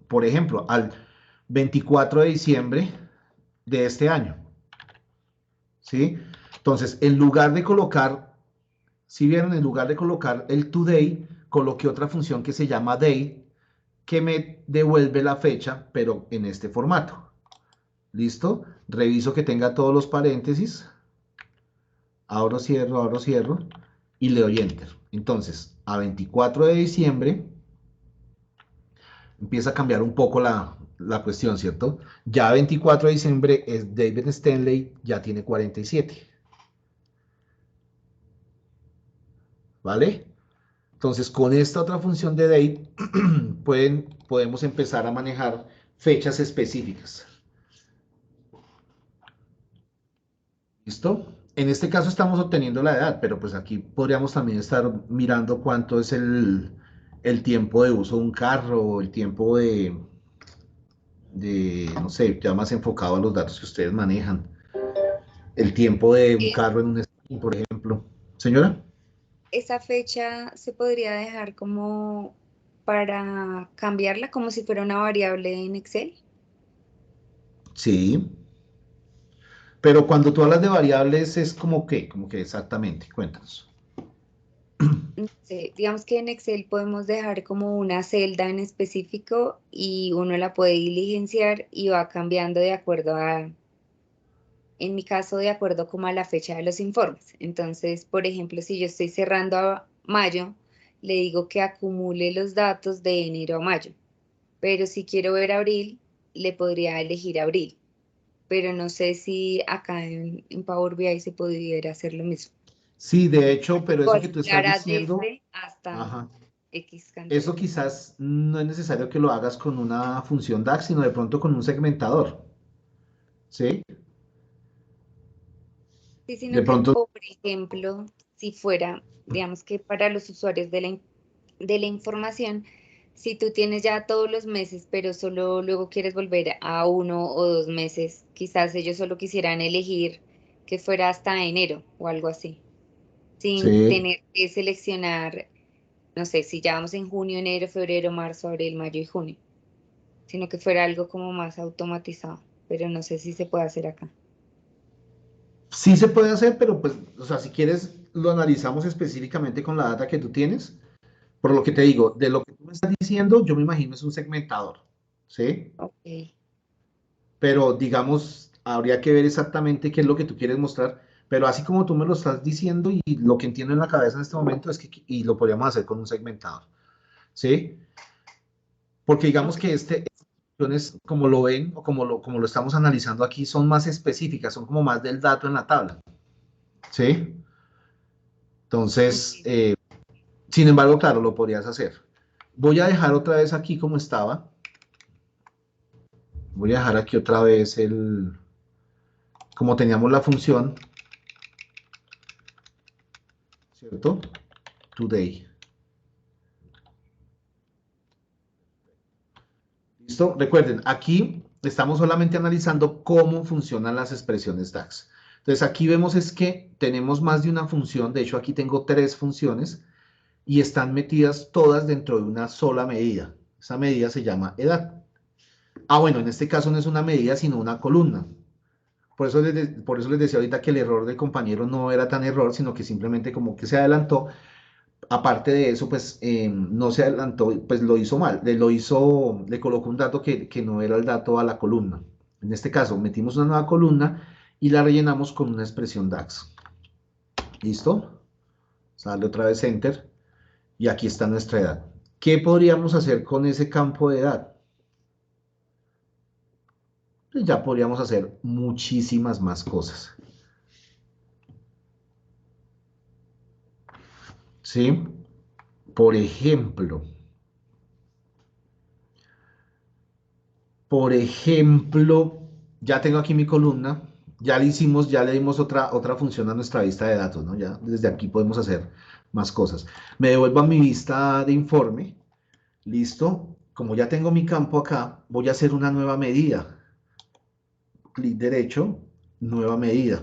por ejemplo, al 24 de diciembre de este año? ¿Sí? Entonces, en lugar de colocar, si vieron, en lugar de colocar el today, coloqué otra función que se llama day, que me devuelve la fecha, pero en este formato. ¿Listo? Reviso que tenga todos los paréntesis. Abro, cierro, y le doy Enter. Entonces, a 24 de diciembre, empieza a cambiar un poco la cuestión, ¿cierto? Ya 24 de diciembre, David Stanley ya tiene 47. ¿Vale? Entonces, con esta otra función de date, podemos empezar a manejar fechas específicas. ¿Listo? En este caso estamos obteniendo la edad, pero pues aquí podríamos también estar mirando cuánto es el tiempo de uso de un carro, o el tiempo no sé, ya más enfocado a los datos que ustedes manejan. El tiempo de un carro en un sprint, por ejemplo. Señora. Esa fecha se podría dejar como para cambiarla, como si fuera una variable en Excel. Sí. Pero cuando tú hablas de variables, es como que exactamente, cuéntanos. Sí, digamos que en Excel podemos dejar como una celda en específico y uno la puede diligenciar y va cambiando de acuerdo a, en mi caso, de acuerdo como a la fecha de los informes. Entonces, por ejemplo, si yo estoy cerrando a mayo, le digo que acumule los datos de enero a mayo. Pero si quiero ver abril, le podría elegir abril. Pero no sé si acá en Power BI se pudiera hacer lo mismo. Sí, de hecho, pero eso que tú estás Clara diciendo, desde hasta X cantidad. eso quizás no es necesario que lo hagas con una función DAX, sino de pronto con un segmentador. ¿Sí? Sí, sino De que, pronto, por ejemplo, si fuera, digamos que para los usuarios de la información, si tú tienes ya todos los meses, pero solo luego quieres volver a 1 o 2 meses, quizás ellos solo quisieran elegir que fuera hasta enero o algo así, sin sí. tener que seleccionar, no sé, si ya vamos en junio, enero, febrero, marzo, abril, mayo y junio, sino que fuera algo como más automatizado, pero no sé si se puede hacer acá. Sí se puede hacer, pero pues, o sea, si quieres, lo analizamos específicamente con la data que tú tienes. Por lo que te digo, de lo que tú me estás diciendo, yo me imagino es un segmentador. ¿Sí? Ok. Pero digamos, habría que ver exactamente qué es lo que tú quieres mostrar, pero así como tú me lo estás diciendo y lo que entiendo en la cabeza en este momento es que, y lo podríamos hacer con un segmentador, ¿sí? Porque digamos que estas funciones, como lo ven, o como lo estamos analizando aquí, son más específicas, son como más del dato en la tabla, ¿sí? Entonces, sin embargo, claro, lo podrías hacer. Voy a dejar otra vez aquí como estaba. Voy a dejar aquí otra vez como teníamos la función, ¿cierto? Today. ¿Listo? Recuerden, aquí estamos solamente analizando cómo funcionan las expresiones DAX. Entonces, aquí vemos es que tenemos más de una función. De hecho, aquí tengo 3 funciones y están metidas todas dentro de una sola medida. Esa medida se llama edad. Bueno, en este caso no es una medida, sino una columna. Por eso les decía ahorita que el error del compañero no era tan error, sino que simplemente como que se adelantó. Aparte de eso, pues no se adelantó, pues lo hizo mal, le colocó un dato que no era el dato a la columna. En este caso, metimos una nueva columna y la rellenamos con una expresión DAX. ¿Listo? Sale otra vez Enter y aquí está nuestra edad. ¿Qué podríamos hacer con ese campo de edad? Pues ya podríamos hacer muchísimas más cosas. ¿Sí? Por ejemplo, ya tengo aquí mi columna, ya le dimos otra función a nuestra vista de datos, ¿no? Ya desde aquí podemos hacer más cosas. Me devuelvo a mi vista de informe. Listo. Como ya tengo mi campo acá, voy a hacer una nueva medida. Clic derecho, nueva medida.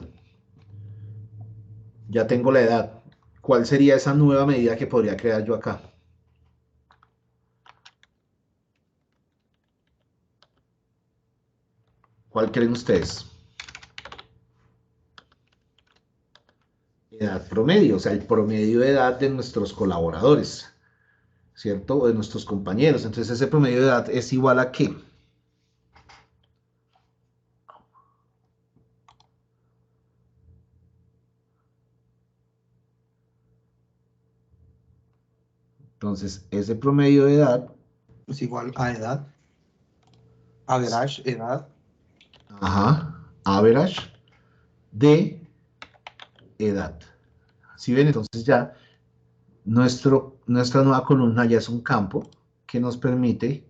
Ya tengo la edad. ¿Cuál sería esa nueva medida que podría crear yo acá? ¿Cuál creen ustedes? Edad promedio, o sea, el promedio de edad de nuestros colaboradores, ¿cierto? O de nuestros compañeros. Entonces, ese promedio de edad es igual a ¿qué? Entonces, ese promedio de edad Es igual a edad. Average, edad. Ajá, average de edad. ¿Sí ven? Entonces ya nuestra nueva columna ya es un campo que nos permite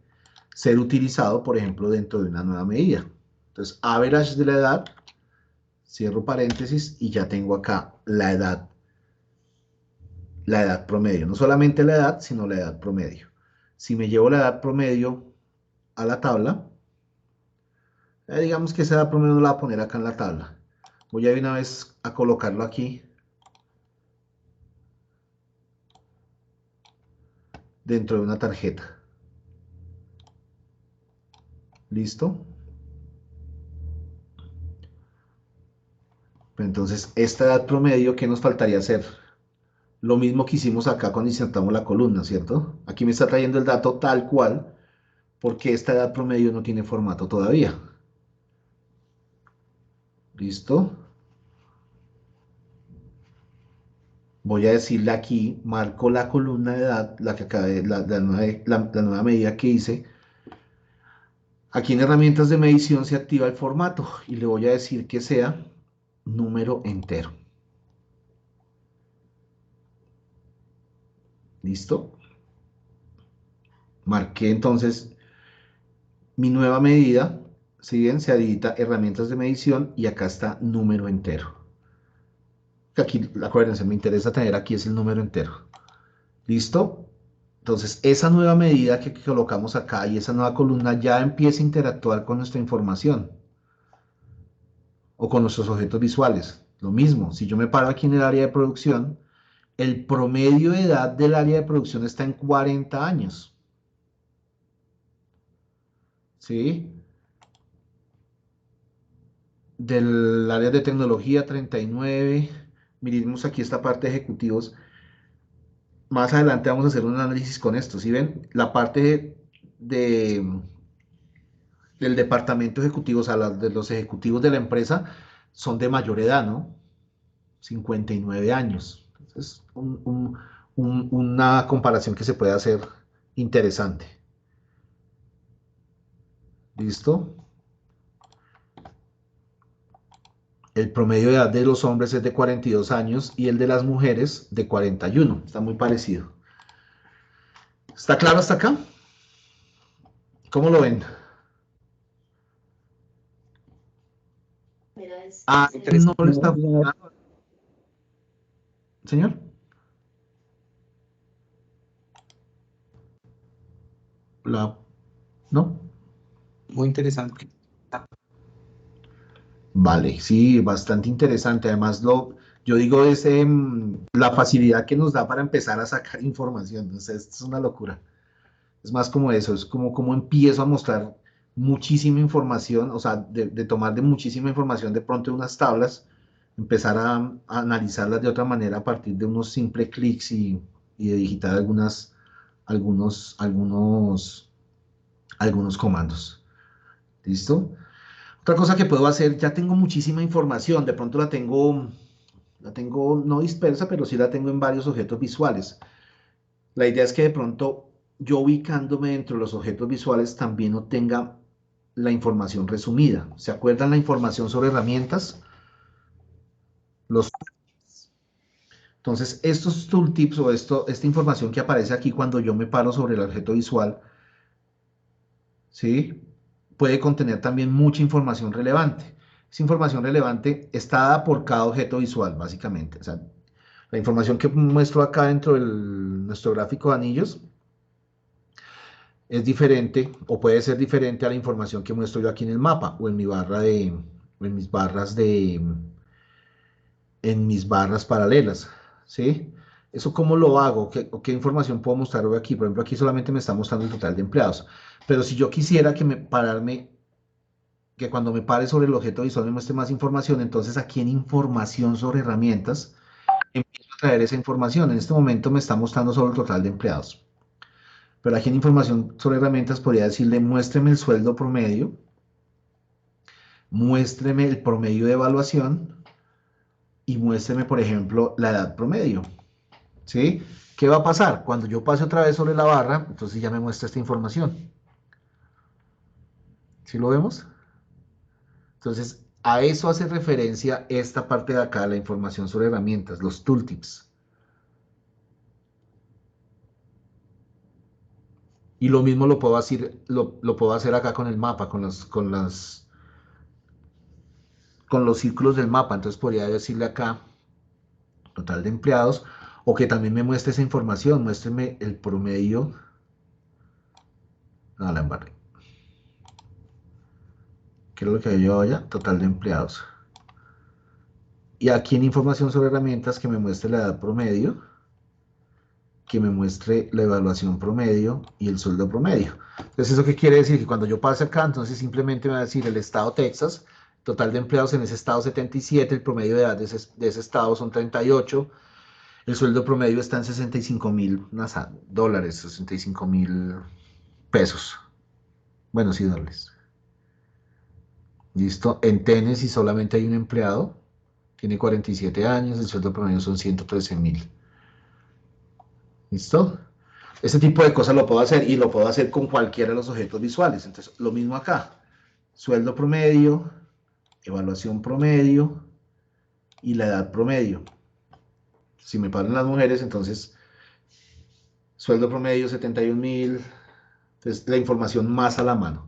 ser utilizado, por ejemplo, dentro de una nueva medida. Entonces, average de la edad, cierro paréntesis y ya tengo acá la edad promedio. No solamente la edad, sino la edad promedio. Si me llevo la edad promedio a la tabla, digamos que esa edad promedio no la voy a poner acá en la tabla. Voy a ir una vez a colocarlo aquí dentro de una tarjeta. ¿Listo? Entonces, esta edad promedio, ¿qué nos faltaría hacer? Lo mismo que hicimos acá cuando insertamos la columna, ¿cierto? Aquí me está trayendo el dato tal cual, porque esta edad promedio no tiene formato todavía. ¿Listo? Voy a decirle aquí, marco la columna de edad, la que acabé, la nueva medida que hice. Aquí en herramientas de medición se activa el formato y le voy a decir que sea número entero. ¿Listo? Marqué entonces mi nueva medida. Si bien se habilita herramientas de medición y acá está número entero. Aquí, acuérdense, me interesa tener aquí es el número entero. ¿Listo? Entonces, esa nueva medida que colocamos acá y esa nueva columna ya empieza a interactuar con nuestra información o con nuestros objetos visuales. Lo mismo, si yo me paro aquí en el área de producción, el promedio de edad del área de producción está en 40 años. ¿Sí? Del área de tecnología, 39. Miremos aquí esta parte de ejecutivos. Más adelante vamos a hacer un análisis con esto. ¿Sí ven? La parte del departamento ejecutivo, o sea, de los ejecutivos de la empresa, son de mayor edad, ¿no? 59 años. Es una comparación que se puede hacer interesante. ¿Listo? El promedio de edad de los hombres es de 42 años y el de las mujeres de 41. Está muy parecido. ¿Está claro hasta acá? ¿Cómo lo ven? Ah, no lo está funcionando. ¿Señor? ¿No? Muy interesante. Vale, sí, bastante interesante. Además, yo digo, la facilidad que nos da para empezar a sacar información. O sea, esto es una locura. Es más como eso, es como empiezo a mostrar muchísima información, o sea, de tomar de muchísima información de pronto de unas tablas, empezar a analizarlas de otra manera a partir de unos simples clics y de digitar algunos comandos. ¿Listo? Otra cosa que puedo hacer, ya tengo muchísima información, de pronto la tengo no dispersa, pero sí la tengo en varios objetos visuales. La idea es que de pronto yo ubicándome dentro de los objetos visuales también obtenga la información resumida. ¿Se acuerdan la información sobre herramientas? Entonces, estos tooltips o esta información que aparece aquí cuando yo me paro sobre el objeto visual, ¿sí? Puede contener también mucha información relevante. Esa información relevante está dada por cada objeto visual, básicamente. O sea, La información que muestro acá dentro de nuestro gráfico de anillos es diferente o puede ser diferente a la información que muestro yo aquí en el mapa o en mi barra en mis barras paralelas, ¿sí? ¿Eso cómo lo hago? ¿Qué información puedo mostrar hoy aquí? Por ejemplo, aquí solamente me está mostrando el total de empleados. Pero si yo quisiera que cuando me pare sobre el objeto visual me muestre más información, entonces aquí en información sobre herramientas, empiezo a traer esa información. En este momento me está mostrando solo el total de empleados. Pero aquí en información sobre herramientas podría decirle, muéstreme el sueldo promedio, muéstreme el promedio de evaluación y muéstreme, por ejemplo, la edad promedio. ¿Sí? ¿Qué va a pasar? Cuando yo pase otra vez sobre la barra, entonces ya me muestra esta información. ¿Sí lo vemos? Entonces, a eso hace referencia esta parte de acá, la información sobre herramientas, los tooltips. Y lo mismo lo puedo hacer acá con el mapa, con los círculos del mapa. Entonces podría decirle acá, total de empleados, o que también me muestre esa información, muéstreme el promedio. No, la embarré. ¿Qué es lo que yo allá? Total de empleados. Y aquí en información sobre herramientas que me muestre la edad promedio, que me muestre la evaluación promedio y el sueldo promedio. Entonces, ¿eso qué quiere decir? Que cuando yo pase acá, entonces simplemente me va a decir el estado Texas, total de empleados en ese estado 77, el promedio de edad de ese estado son 38, el sueldo promedio está en 65,000 dólares, 65,000 pesos. Bueno, sí, dólares. Listo. En Tennessee solamente hay un empleado, tiene 47 años, el sueldo promedio son 113,000. ¿Listo? Este tipo de cosas lo puedo hacer y lo puedo hacer con cualquiera de los objetos visuales. Entonces, lo mismo acá. Sueldo promedio, evaluación promedio y la edad promedio. Si me paran las mujeres, entonces, sueldo promedio 71,000. Entonces, la información más a la mano.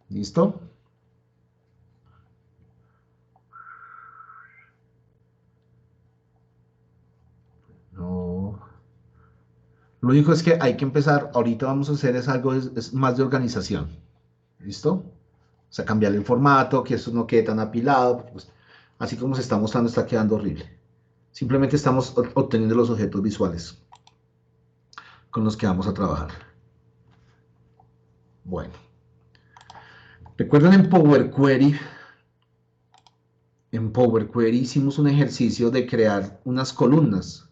¿Listo? No. Lo único es que hay que empezar, ahorita vamos a hacer es más de organización. ¿Listo? O sea, cambiar el formato, que esto no quede tan apilado. Pues, así como se está mostrando, está quedando horrible. Simplemente estamos obteniendo los objetos visuales con los que vamos a trabajar. Bueno. ¿Recuerdan en Power Query? En Power Query hicimos un ejercicio de crear unas columnas.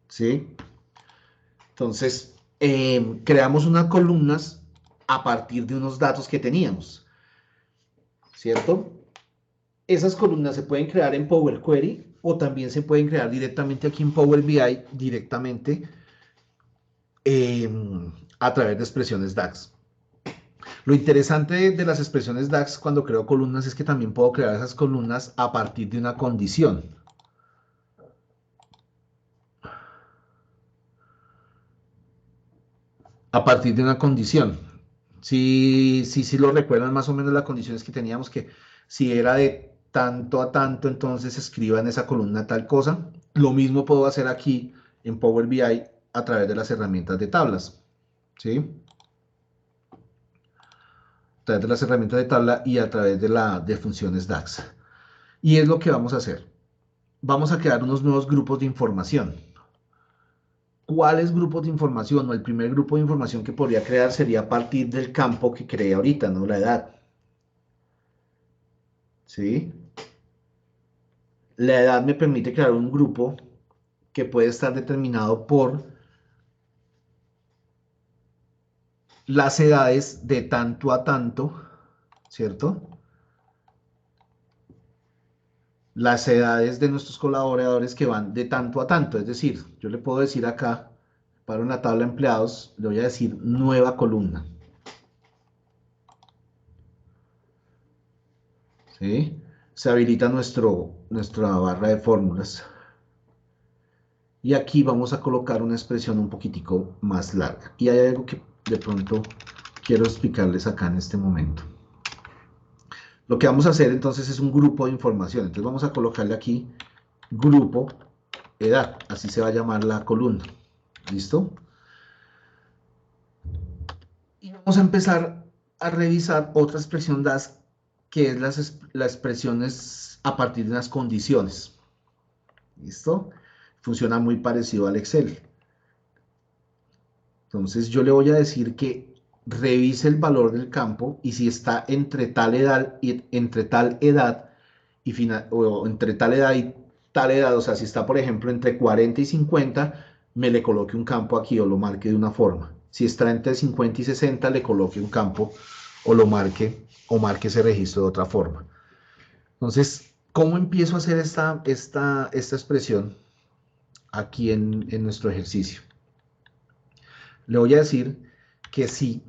¿Sí? Entonces, creamos unas columnas a partir de unos datos que teníamos. ¿Cierto? Esas columnas se pueden crear en Power Query o también se pueden crear directamente aquí en Power BI, directamente a través de expresiones DAX. Lo interesante de las expresiones DAX cuando creo columnas es que también puedo crear esas columnas a partir de una condición. A partir de una condición. Sí lo recuerdan más o menos las condiciones que teníamos, que si era de tanto a tanto, entonces escriba en esa columna tal cosa. Lo mismo puedo hacer aquí en Power BI a través de las herramientas de tablas. ¿Sí? A través de las herramientas de tabla y a través de funciones DAX. Y es lo que vamos a hacer. Vamos a crear unos nuevos grupos de información. ¿Cuáles grupos de información? El primer grupo de información que podría crear sería a partir del campo que creé ahorita, ¿no? La edad. ¿Sí? La edad me permite crear un grupo que puede estar determinado por las edades de tanto a tanto, ¿cierto? Las edades de nuestros colaboradores que van de tanto a tanto, es decir, yo le puedo decir acá, para una tabla de empleados, le voy a decir nueva columna. ¿Sí? Se habilita nuestra barra de fórmulas. Y aquí vamos a colocar una expresión un poquitico más larga. Y hay algo que de pronto quiero explicarles acá en este momento. Lo que vamos a hacer entonces es un grupo de información. Entonces vamos a colocarle aquí grupo edad, así se va a llamar la columna. ¿Listo? Y vamos a empezar a revisar otra expresión DAS, que es las expresiones a partir de unas condiciones. ¿Listo? Funciona muy parecido al Excel. Entonces yo le voy a decir que revise el valor del campo y si está entre tal edad y entre tal edad y o entre tal edad y tal edad, o sea, si está por ejemplo entre 40 y 50, me le coloque un campo aquí o lo marque de una forma. Si está entre 50 y 60, le coloque un campo o lo marque o marque ese registro de otra forma. Entonces, ¿cómo empiezo a hacer esta expresión aquí en nuestro ejercicio? Le voy a decir que sí.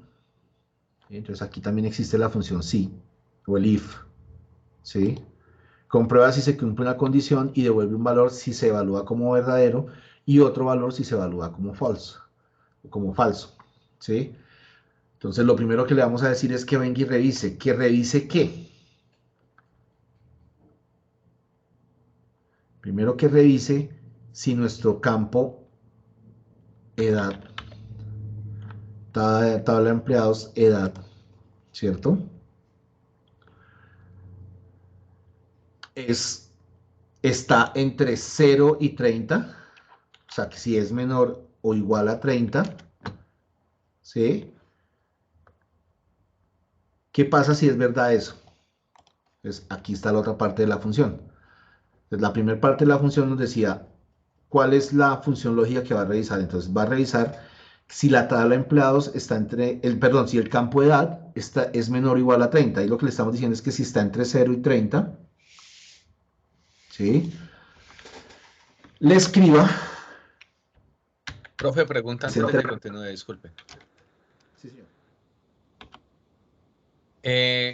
Entonces aquí también existe la función sí o el if. ¿Sí? Comprueba si se cumple una condición y devuelve un valor si se evalúa como verdadero y otro valor si se evalúa como falso. ¿Sí? Entonces lo primero que le vamos a decir es que venga y revise. ¿Que revise qué? Primero que revise si nuestro campo edad, tabla de empleados edad, ¿cierto? Está entre 0 y 30, o sea que si es menor o igual a 30, ¿sí? ¿Qué pasa si es verdad eso? Pues aquí está la otra parte de la función. Entonces, la primera parte de la función nos decía cuál es la función lógica que va a revisar. Entonces va a revisar si la tabla de empleados está si el campo de edad es menor o igual a 30. Y lo que le estamos diciendo es que si está entre 0 y 30, ¿sí? Le escriba. Profe, pregunta antes de que continúe, disculpe. Sí, señor.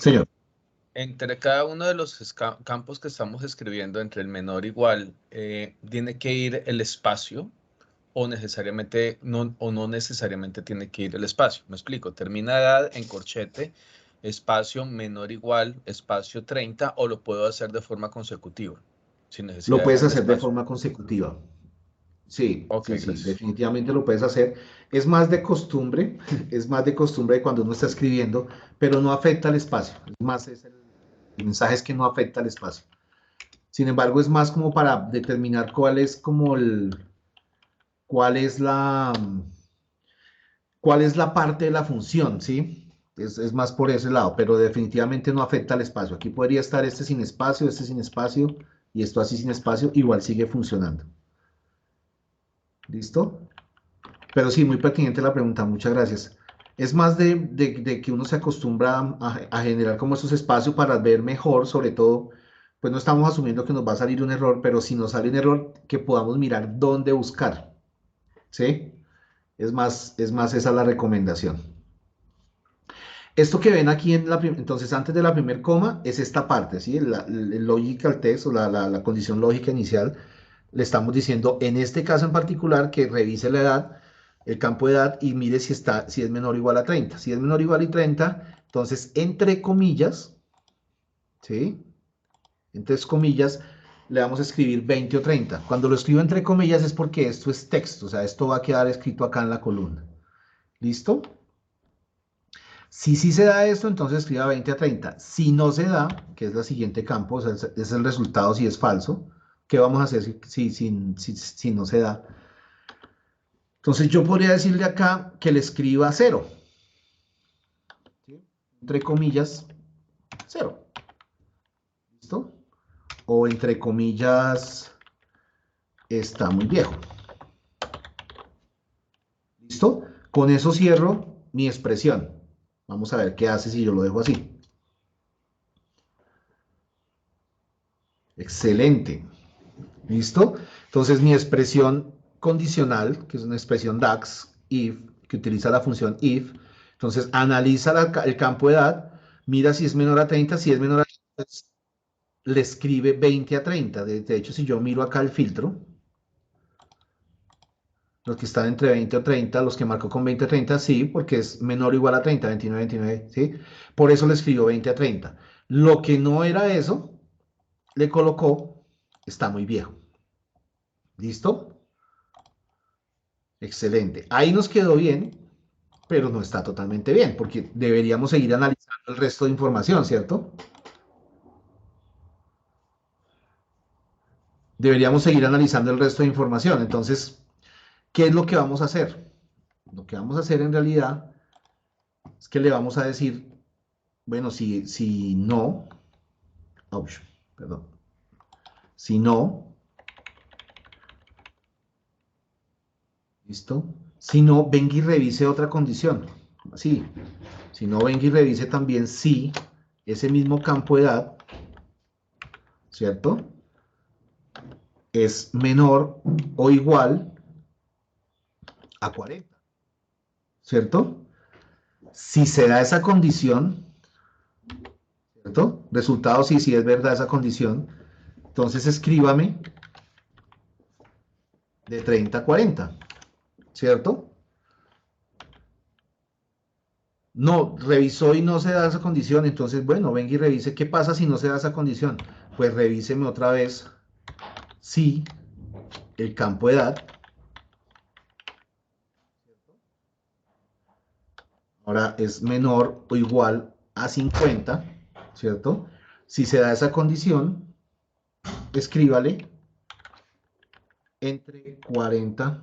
Señor. Entre cada uno de los campos que estamos escribiendo, entre el menor igual, ¿tiene que ir el espacio o necesariamente no necesariamente tiene que ir el espacio? Me explico, termina edad en corchete, espacio menor igual, espacio 30, o lo puedo hacer de forma consecutiva, sin necesidad Lo puedes dejar el hacer de espacio. forma consecutiva. Sí, Ok, sí, gracias. definitivamente lo puedes hacer. Es más de costumbre, es más de costumbre de cuando uno está escribiendo, pero no afecta al espacio. Es más, el mensaje es que no afecta al espacio. Sin embargo, es más como para determinar cuál es la parte de la función, ¿sí? Es más por ese lado, pero definitivamente no afecta al espacio. Aquí podría estar este sin espacio y esto así sin espacio, igual sigue funcionando. ¿Listo? Pero sí, muy pertinente la pregunta, muchas gracias. Es más de que uno se acostumbra a generar como esos espacios para ver mejor, sobre todo, pues no estamos asumiendo que nos va a salir un error, pero si nos sale un error, que podamos mirar dónde buscar, ¿sí? Es más esa es la recomendación. Esto que ven aquí entonces antes de la primer coma es esta parte, ¿sí? El logical test o la condición lógica inicial. Le estamos diciendo en este caso en particular que revise la edad, el campo de edad y mire si es menor o igual a 30. Si es menor o igual a 30, entonces entre comillas, ¿sí? Entre comillas le vamos a escribir 20 o 30. Cuando lo escribo entre comillas es porque esto es texto, o sea, esto va a quedar escrito acá en la columna. ¿Listo? Si sí se da esto, entonces escriba 20 a 30. Si no se da, que es la siguiente campo, o sea, es el resultado si es falso, ¿qué vamos a hacer si no se da? Entonces yo podría decirle acá que le escriba 0. ¿Sí? Entre comillas, 0. ¿Listo? O entre comillas, está muy viejo. ¿Listo? Con eso cierro mi expresión. Vamos a ver qué hace si yo lo dejo así. Excelente. ¿Listo? Entonces mi expresión condicional, que es una expresión DAX, if, que utiliza la función if, entonces analiza el campo de edad, mira si es menor a 30, si es menor a 30, le escribe 20 a 30. De hecho, si yo miro acá el filtro, Los que están entre 20 o 30, los que marco con 20 o 30, sí, porque es menor o igual a 30, 29, 29, ¿sí? Por eso le escribió 20 a 30. Lo que no era eso, le colocó, está muy viejo. ¿Listo? Excelente. Ahí nos quedó bien, pero no está totalmente bien, porque deberíamos seguir analizando el resto de información, ¿cierto? Deberíamos seguir analizando el resto de información. Entonces, ¿qué es lo que vamos a hacer? Lo que vamos a hacer en realidad es que le vamos a decir, bueno, si no, perdón, si no, ¿listo? Si no, venga y revise otra condición. Así, si no, venga y revise también si ese mismo campo de edad, ¿cierto? Es menor o igual a 40, ¿cierto? Si se da esa condición, ¿cierto? Resultado, si es verdad esa condición, entonces escríbame de 30 a 40, ¿cierto? No, revisó y no se da esa condición, entonces, bueno, venga y revise qué pasa si no se da esa condición. Pues revíseme otra vez si el campo de edad ahora es menor o igual a 50, ¿cierto? Si se da esa condición, escríbale entre 40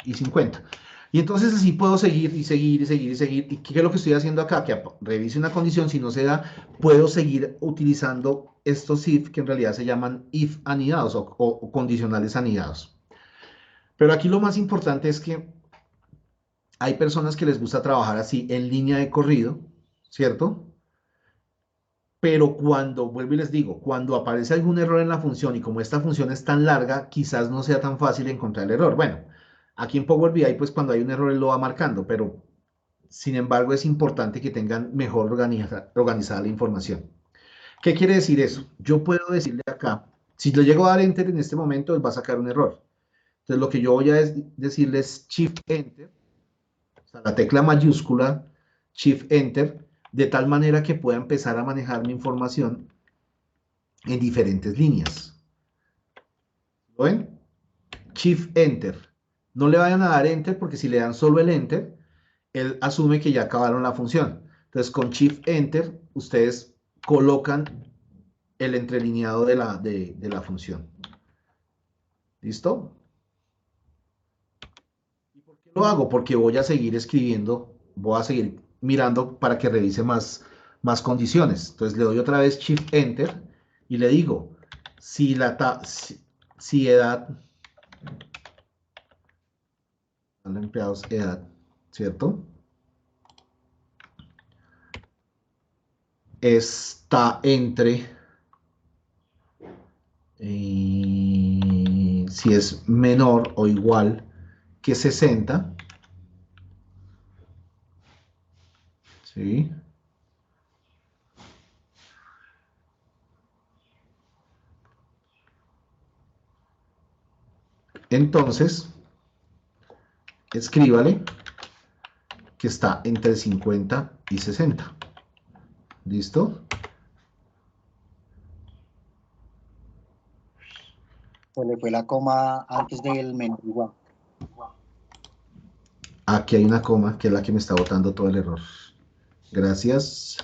y 50. Y entonces así puedo seguir y seguir y seguir y seguir. ¿Y qué es lo que estoy haciendo acá? Que revise una condición, si no se da, puedo seguir utilizando estos if que en realidad se llaman if anidados o condicionales anidados. Pero aquí lo más importante es que hay personas que les gusta trabajar así en línea de corrido, ¿cierto? Pero cuando, vuelvo y les digo, cuando aparece algún error en la función y como esta función es tan larga, quizás no sea tan fácil encontrar el error. Bueno, aquí en Power BI, pues cuando hay un error, él lo va marcando, pero sin embargo es importante que tengan mejor organizada la información. ¿Qué quiere decir eso? Yo puedo decirle acá, si le llego a dar Enter en este momento, él va a sacar un error. Entonces lo que yo voy a decirle es Shift Enter, o sea, la tecla mayúscula, Shift Enter, de tal manera que pueda empezar a manejar mi información en diferentes líneas. ¿Lo ven? Shift Enter. No le vayan a dar Enter porque si le dan solo el Enter, él asume que ya acabaron la función. Entonces con Shift Enter ustedes colocan el entrelineado de la función. ¿Listo? ¿Y por qué lo hago? Porque voy a seguir escribiendo, voy a seguir mirando para que revise más condiciones. Entonces le doy otra vez Shift Enter y le digo, si edad, empleados edad, ¿cierto? Está entre, si es menor o igual que 60, ¿sí? Entonces, escríbale que está entre 50 y 60. ¿Listo? Se le fue la coma antes del menor igual. Aquí hay una coma que es la que me está botando todo el error. Gracias.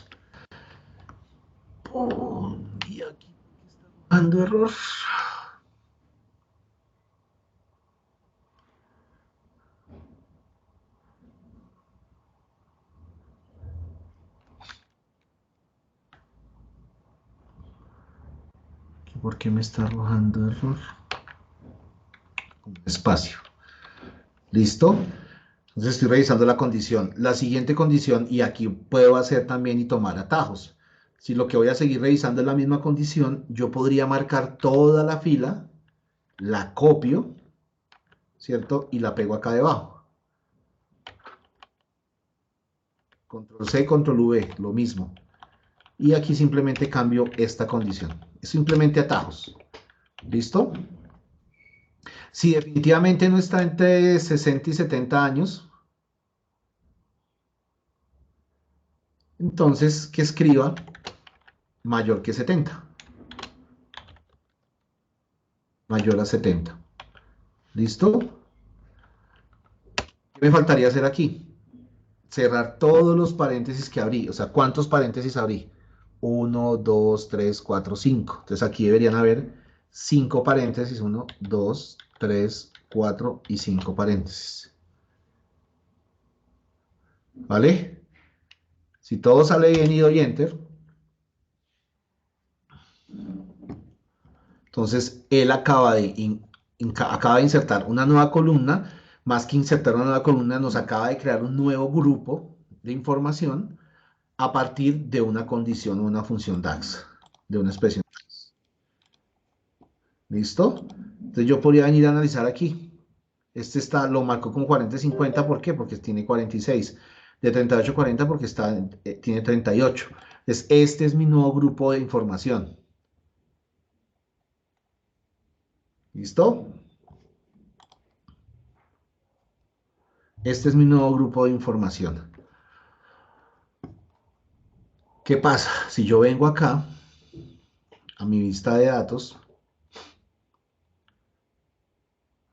Y aquí está dando error. ¿Por qué me está arrojando error? Espacio. ¿Listo? Entonces estoy revisando la condición. La siguiente condición, y aquí puedo hacer también y tomar atajos. Si lo que voy a seguir revisando es la misma condición, yo podría marcar toda la fila, la copio, ¿cierto? Y la pego acá debajo. Control C, Control V, lo mismo. Y aquí simplemente cambio esta condición. Es simplemente atajos. ¿Listo? Si definitivamente no está entre 60 y 70 años, entonces que escriba mayor que 70. Mayor a 70. ¿Listo? ¿Qué me faltaría hacer aquí? Cerrar todos los paréntesis que abrí. O sea, ¿cuántos paréntesis abrí? 1, 2, 3, 4, 5. Entonces aquí deberían haber 5 paréntesis. 1, 2, 3, 4 y 5 paréntesis. ¿Vale? Si todo sale bien y doy Enter, entonces él acaba de insertar una nueva columna. Más que insertar una nueva columna, nos acaba de crear un nuevo grupo de información a partir de una condición o una función DAX, de una expresión DAX. ¿Listo? Entonces yo podría venir a analizar aquí. Este lo marco como 40-50, ¿por qué? Porque tiene 46. De 38-40 porque tiene 38. Entonces este es mi nuevo grupo de información. ¿Listo? Este es mi nuevo grupo de información. ¿Qué pasa? Si yo vengo acá, a mi vista de datos,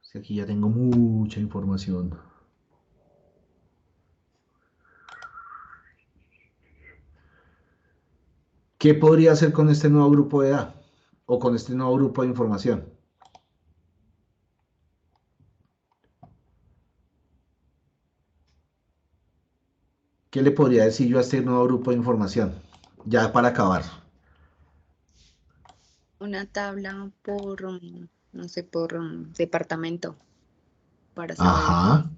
si aquí ya tengo mucha información. ¿Qué podría hacer con este nuevo grupo de edad? O con este nuevo grupo de información. ¿Qué le podría decir yo a este nuevo grupo de información? Ya para acabar. Una tabla por, no sé, por departamento, para saber Ajá.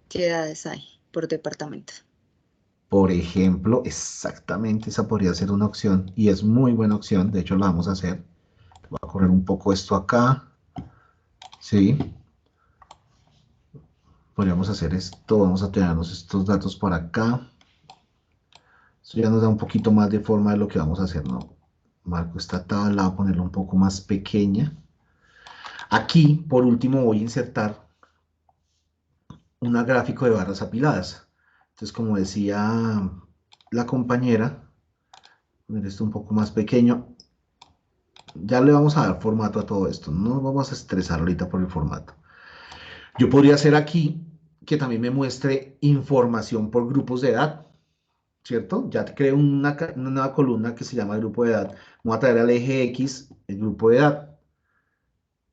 qué edades hay por departamento. Por ejemplo, exactamente esa podría ser una opción. Y es muy buena opción. De hecho, la vamos a hacer. Voy a correr un poco esto acá. Sí. Podríamos hacer esto. Vamos a tenernos estos datos por acá. Esto ya nos da un poquito más de forma de lo que vamos a hacer, ¿no? Marco esta tabla, voy a ponerla un poco más pequeña. Aquí, por último, voy a insertar un gráfico de barras apiladas. Entonces, como decía la compañera, poner esto un poco más pequeño. Ya le vamos a dar formato a todo esto. No nos vamos a estresar ahorita por el formato. Yo podría hacer aquí que también me muestre información por grupos de edad, ¿cierto? Ya creo una nueva columna que se llama grupo de edad. Voy a traer al eje X el grupo de edad,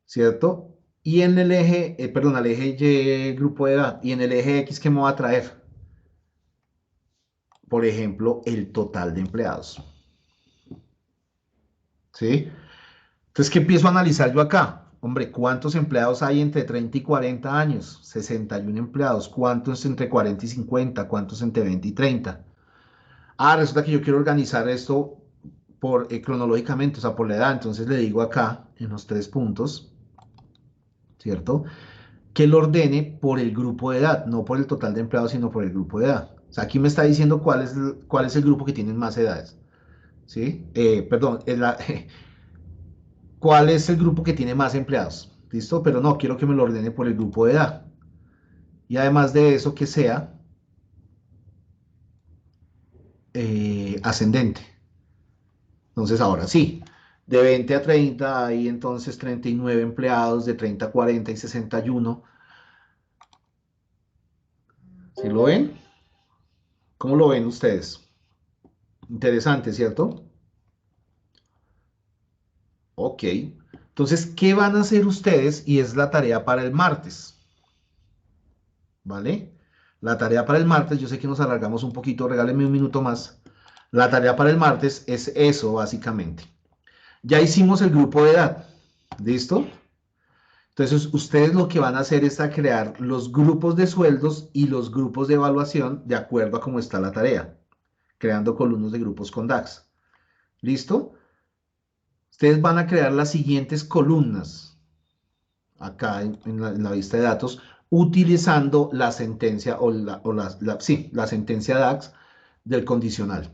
¿cierto? Y en el eje, perdón, al eje Y grupo de edad. Y en el eje X, ¿qué me va a traer? Por ejemplo, el total de empleados. ¿Sí? Entonces, ¿qué empiezo a analizar yo acá? Hombre, ¿cuántos empleados hay entre 30 y 40 años? 61 empleados. ¿Cuántos entre 40 y 50? ¿Cuántos entre 20 y 30? Ah, resulta que yo quiero organizar esto cronológicamente, o sea, por la edad. Entonces le digo acá, en los 3 puntos, ¿cierto? Que lo ordene por el grupo de edad, no por el total de empleados, sino por el grupo de edad. O sea, aquí me está diciendo cuál es el grupo que tiene más edades. ¿Sí? Perdón, ¿cuál es el grupo que tiene más empleados? ¿Listo? Pero no, quiero que me lo ordene por el grupo de edad. Y además de eso, que sea ascendente. Entonces, ahora sí, de 20 a 30 hay entonces 39 empleados, de 30 a 40 y 61. ¿Sí lo ven? ¿Cómo lo ven ustedes? Interesante, ¿cierto? Ok. Entonces, ¿qué van a hacer ustedes? Y es la tarea para el martes. ¿Vale? La tarea para el martes, yo sé que nos alargamos un poquito, regálenme un minuto más. La tarea para el martes es eso, básicamente. Ya hicimos el grupo de edad. ¿Listo? Entonces, ustedes lo que van a hacer es a crear los grupos de sueldos y los grupos de evaluación de acuerdo a cómo está la tarea, creando columnas de grupos con DAX. ¿Listo? Ustedes van a crear las siguientes columnas acá en la vista de datos utilizando la sentencia la sentencia DAX del condicional.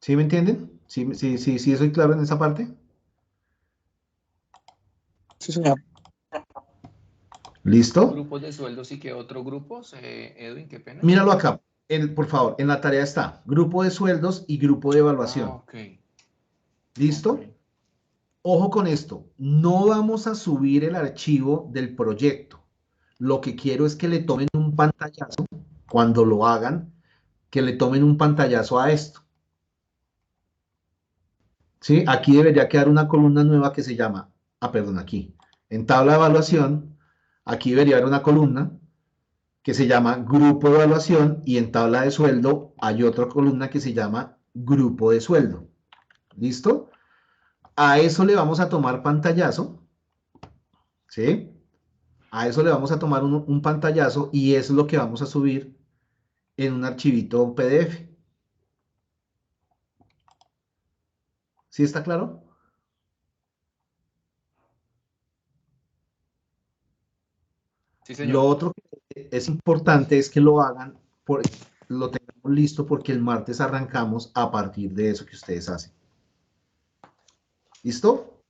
¿Sí me entienden? ¿Sí soy claro en esa parte? Sí, señor. ¿Listo? Grupos de sueldos y qué otros grupos, Edwin, qué pena. Míralo acá, por favor, en la tarea está grupo de sueldos y grupo de evaluación. Ok. ¿Listo? Ok. Ojo con esto, no vamos a subir el archivo del proyecto. Lo que quiero es que le tomen un pantallazo, cuando lo hagan, que le tomen un pantallazo a esto. ¿Sí? Aquí debería quedar una columna nueva que se llama, perdón, aquí, en tabla de evaluación, aquí debería haber una columna que se llama grupo de evaluación y en tabla de sueldo hay otra columna que se llama grupo de sueldo. ¿Listo? A eso le vamos a tomar pantallazo, ¿sí? A eso le vamos a tomar un pantallazo y eso es lo que vamos a subir en un archivito PDF. ¿Sí está claro? Sí, señor. Lo otro que es importante es que lo hagan, lo tengamos listo porque el martes arrancamos a partir de eso que ustedes hacen. ¿Listo?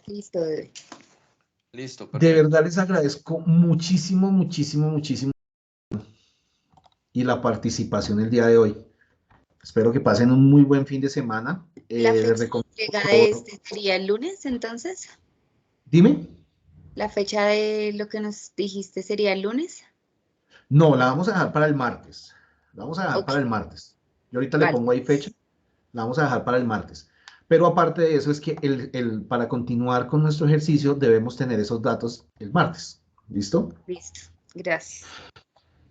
Listo, Edwin. Listo, De perfecto. verdad les agradezco muchísimo, muchísimo, muchísimo y la participación el día de hoy. Espero que pasen un muy buen fin de semana. ¿La Les fecha de recomiendo, entrega por de favor, este sería el lunes, entonces? dime. ¿La fecha de lo que nos dijiste sería el lunes? No, la vamos a dejar para el martes. La vamos a dejar Ok, para el martes. Yo ahorita le vale. pongo ahí fecha. La vamos a dejar para el martes. Pero aparte de eso es que para continuar con nuestro ejercicio debemos tener esos datos el martes. ¿Listo? Listo, gracias.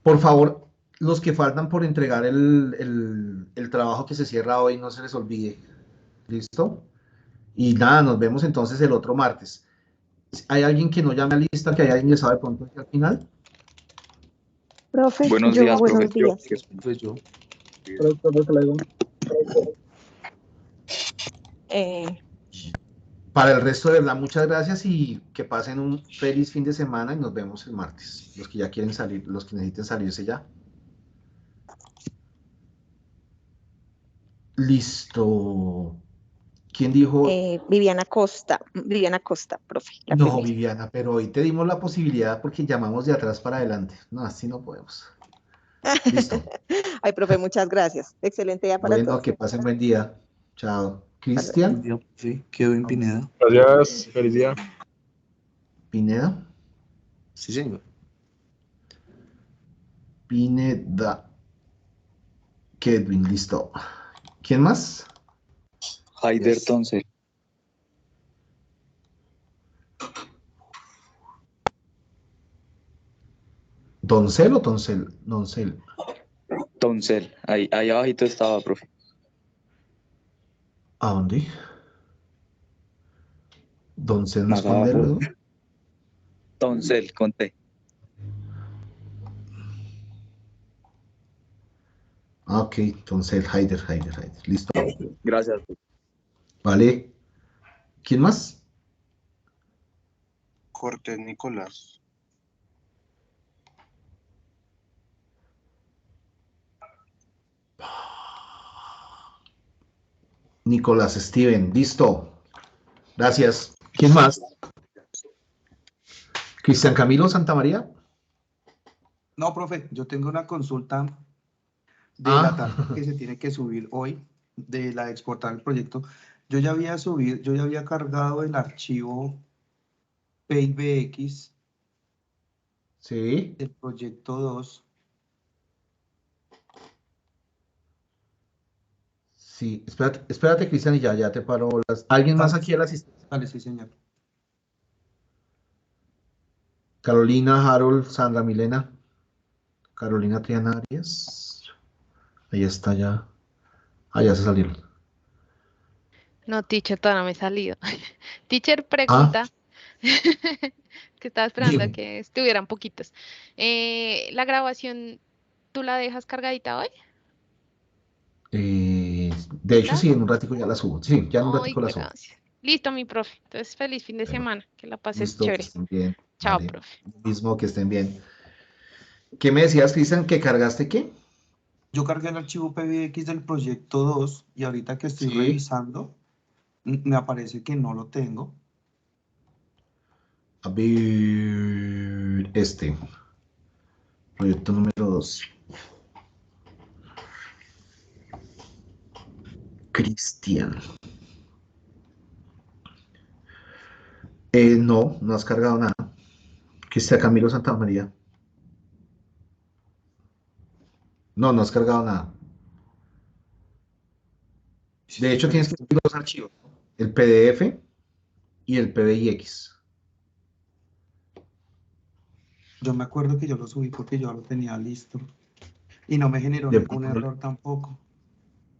Por favor, los que faltan por entregar el trabajo que se cierra hoy, no se les olvide. ¿Listo? Y nada, nos vemos entonces el otro martes. ¿Hay alguien que no llame a lista, que haya ingresado de pronto aquí al final? Profe, Buenos yo, días, profe. buenos días. Profe, yo. Para el resto, de verdad, muchas gracias y que pasen un feliz fin de semana y nos vemos el martes. Los que ya quieren salir, los que necesiten salirse ya. Listo. ¿Quién dijo? Viviana Costa, profe, la No, primera. Viviana, pero hoy te dimos la posibilidad porque llamamos de atrás para adelante. No, así no podemos. Listo. Ay, profe, muchas gracias. Excelente día para Bueno, todos. que pasen buen día. Chao. Cristian Sí, quedó en Pineda. Gracias, feliz día. Pineda. Sí, señor. Pineda. Kedwin, listo. ¿Quién más? Haider Toncel. ¿Doncel o Toncel? Doncel. Toncel. Ahí abajito estaba, profe. ¿A dónde? Doncel no Más esconde abajo. luego. Toncel, conté. Ah, ok, Doncel, Haider. Listo. Gracias. Vale. ¿Quién más? Cortés Nicolás. Nicolás Steven, listo. Gracias. ¿Quién más? Cristian Camilo Santamaría. No, profe, yo tengo una consulta de la tarea que se tiene que subir hoy, de la de exportar el proyecto. Yo ya había cargado el archivo PyBX Sí. del proyecto 2. Sí, espérate, Cristian, y ya te paro las. ¿Alguien más aquí a la asistencia? Vale, sí, señor. Carolina, Harold, Sandra, Milena. Carolina Triana Arias. Ahí está ya. Ah, ya se salieron. No, teacher, todavía no me he salido. Teacher, pregunta. Que estaba esperando a Dime. que estuvieran poquitos. ¿La grabación tú la dejas cargadita hoy? De hecho, sí, en un ratico ya la subo. Sí, ya en un Ay, ratico la subo. gracias. Listo, mi profe. Entonces, feliz fin de Bueno, semana. Que la pases listo, que chévere. estén bien. Chao, Vale. profe. Mismo que estén bien. ¿Qué me decías, Cristian? ¿Que cargaste qué? Yo cargué el archivo PBX del proyecto 2 y ahorita que estoy Sí. revisando, me aparece que no lo tengo. A ver, proyecto número 2. Cristian. No, no has cargado nada. Cristian Camilo Santa María. No, no has cargado nada. De hecho, tienes que subir dos archivos, ¿no? El PDF y el PBIX. Yo me acuerdo que yo lo subí porque yo lo tenía listo. Y no me generó De ningún pronto- error tampoco.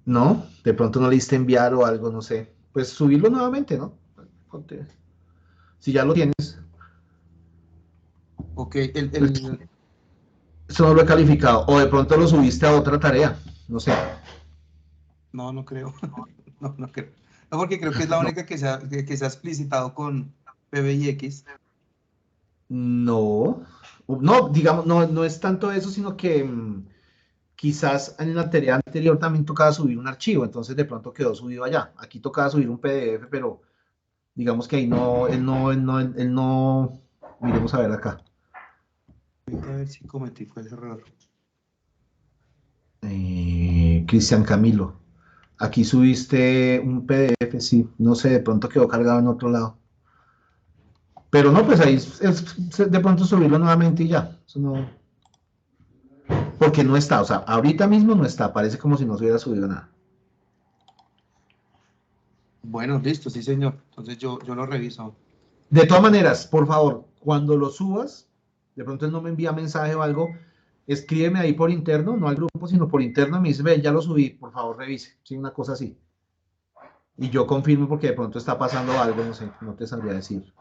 No, de pronto no le diste enviar o algo, no sé. Pues subirlo nuevamente, ¿no? Si ya lo tienes, Ok, eso no lo he calificado. O de pronto lo subiste a otra tarea, no sé. no, no creo. No creo. No, porque creo que es la única que se ha explicitado con PBIX. No, no, digamos, no es tanto eso, sino que quizás en la tarea anterior también tocaba subir un archivo, entonces de pronto quedó subido allá. Aquí tocaba subir un PDF, pero digamos que ahí él no, miremos a ver acá. Voy a ver si cometí fue el error. Cristian Camilo, aquí subiste un PDF, sí, no sé, de pronto quedó cargado en otro lado. Pero no, pues ahí de pronto subirlo nuevamente y ya. Eso no, porque no está, o sea, ahorita mismo no está, parece como si no se hubiera subido nada. Bueno, listo, sí, señor. Entonces yo lo reviso. De todas maneras, por favor, cuando lo subas, de pronto él no me envía mensaje o algo, escríbeme ahí por interno, no al grupo, sino por interno, me dice, ve, ya lo subí, por favor revise, sí, una cosa así. Y yo confirmo porque de pronto está pasando algo, no sé, no te sabría decir.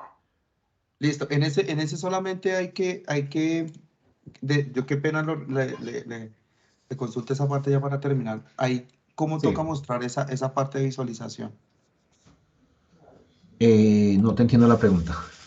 Listo, en ese solamente yo qué pena le consulte esa parte ya para terminar. Ahí, ¿cómo Sí. toca mostrar esa parte de visualización? No te entiendo la pregunta.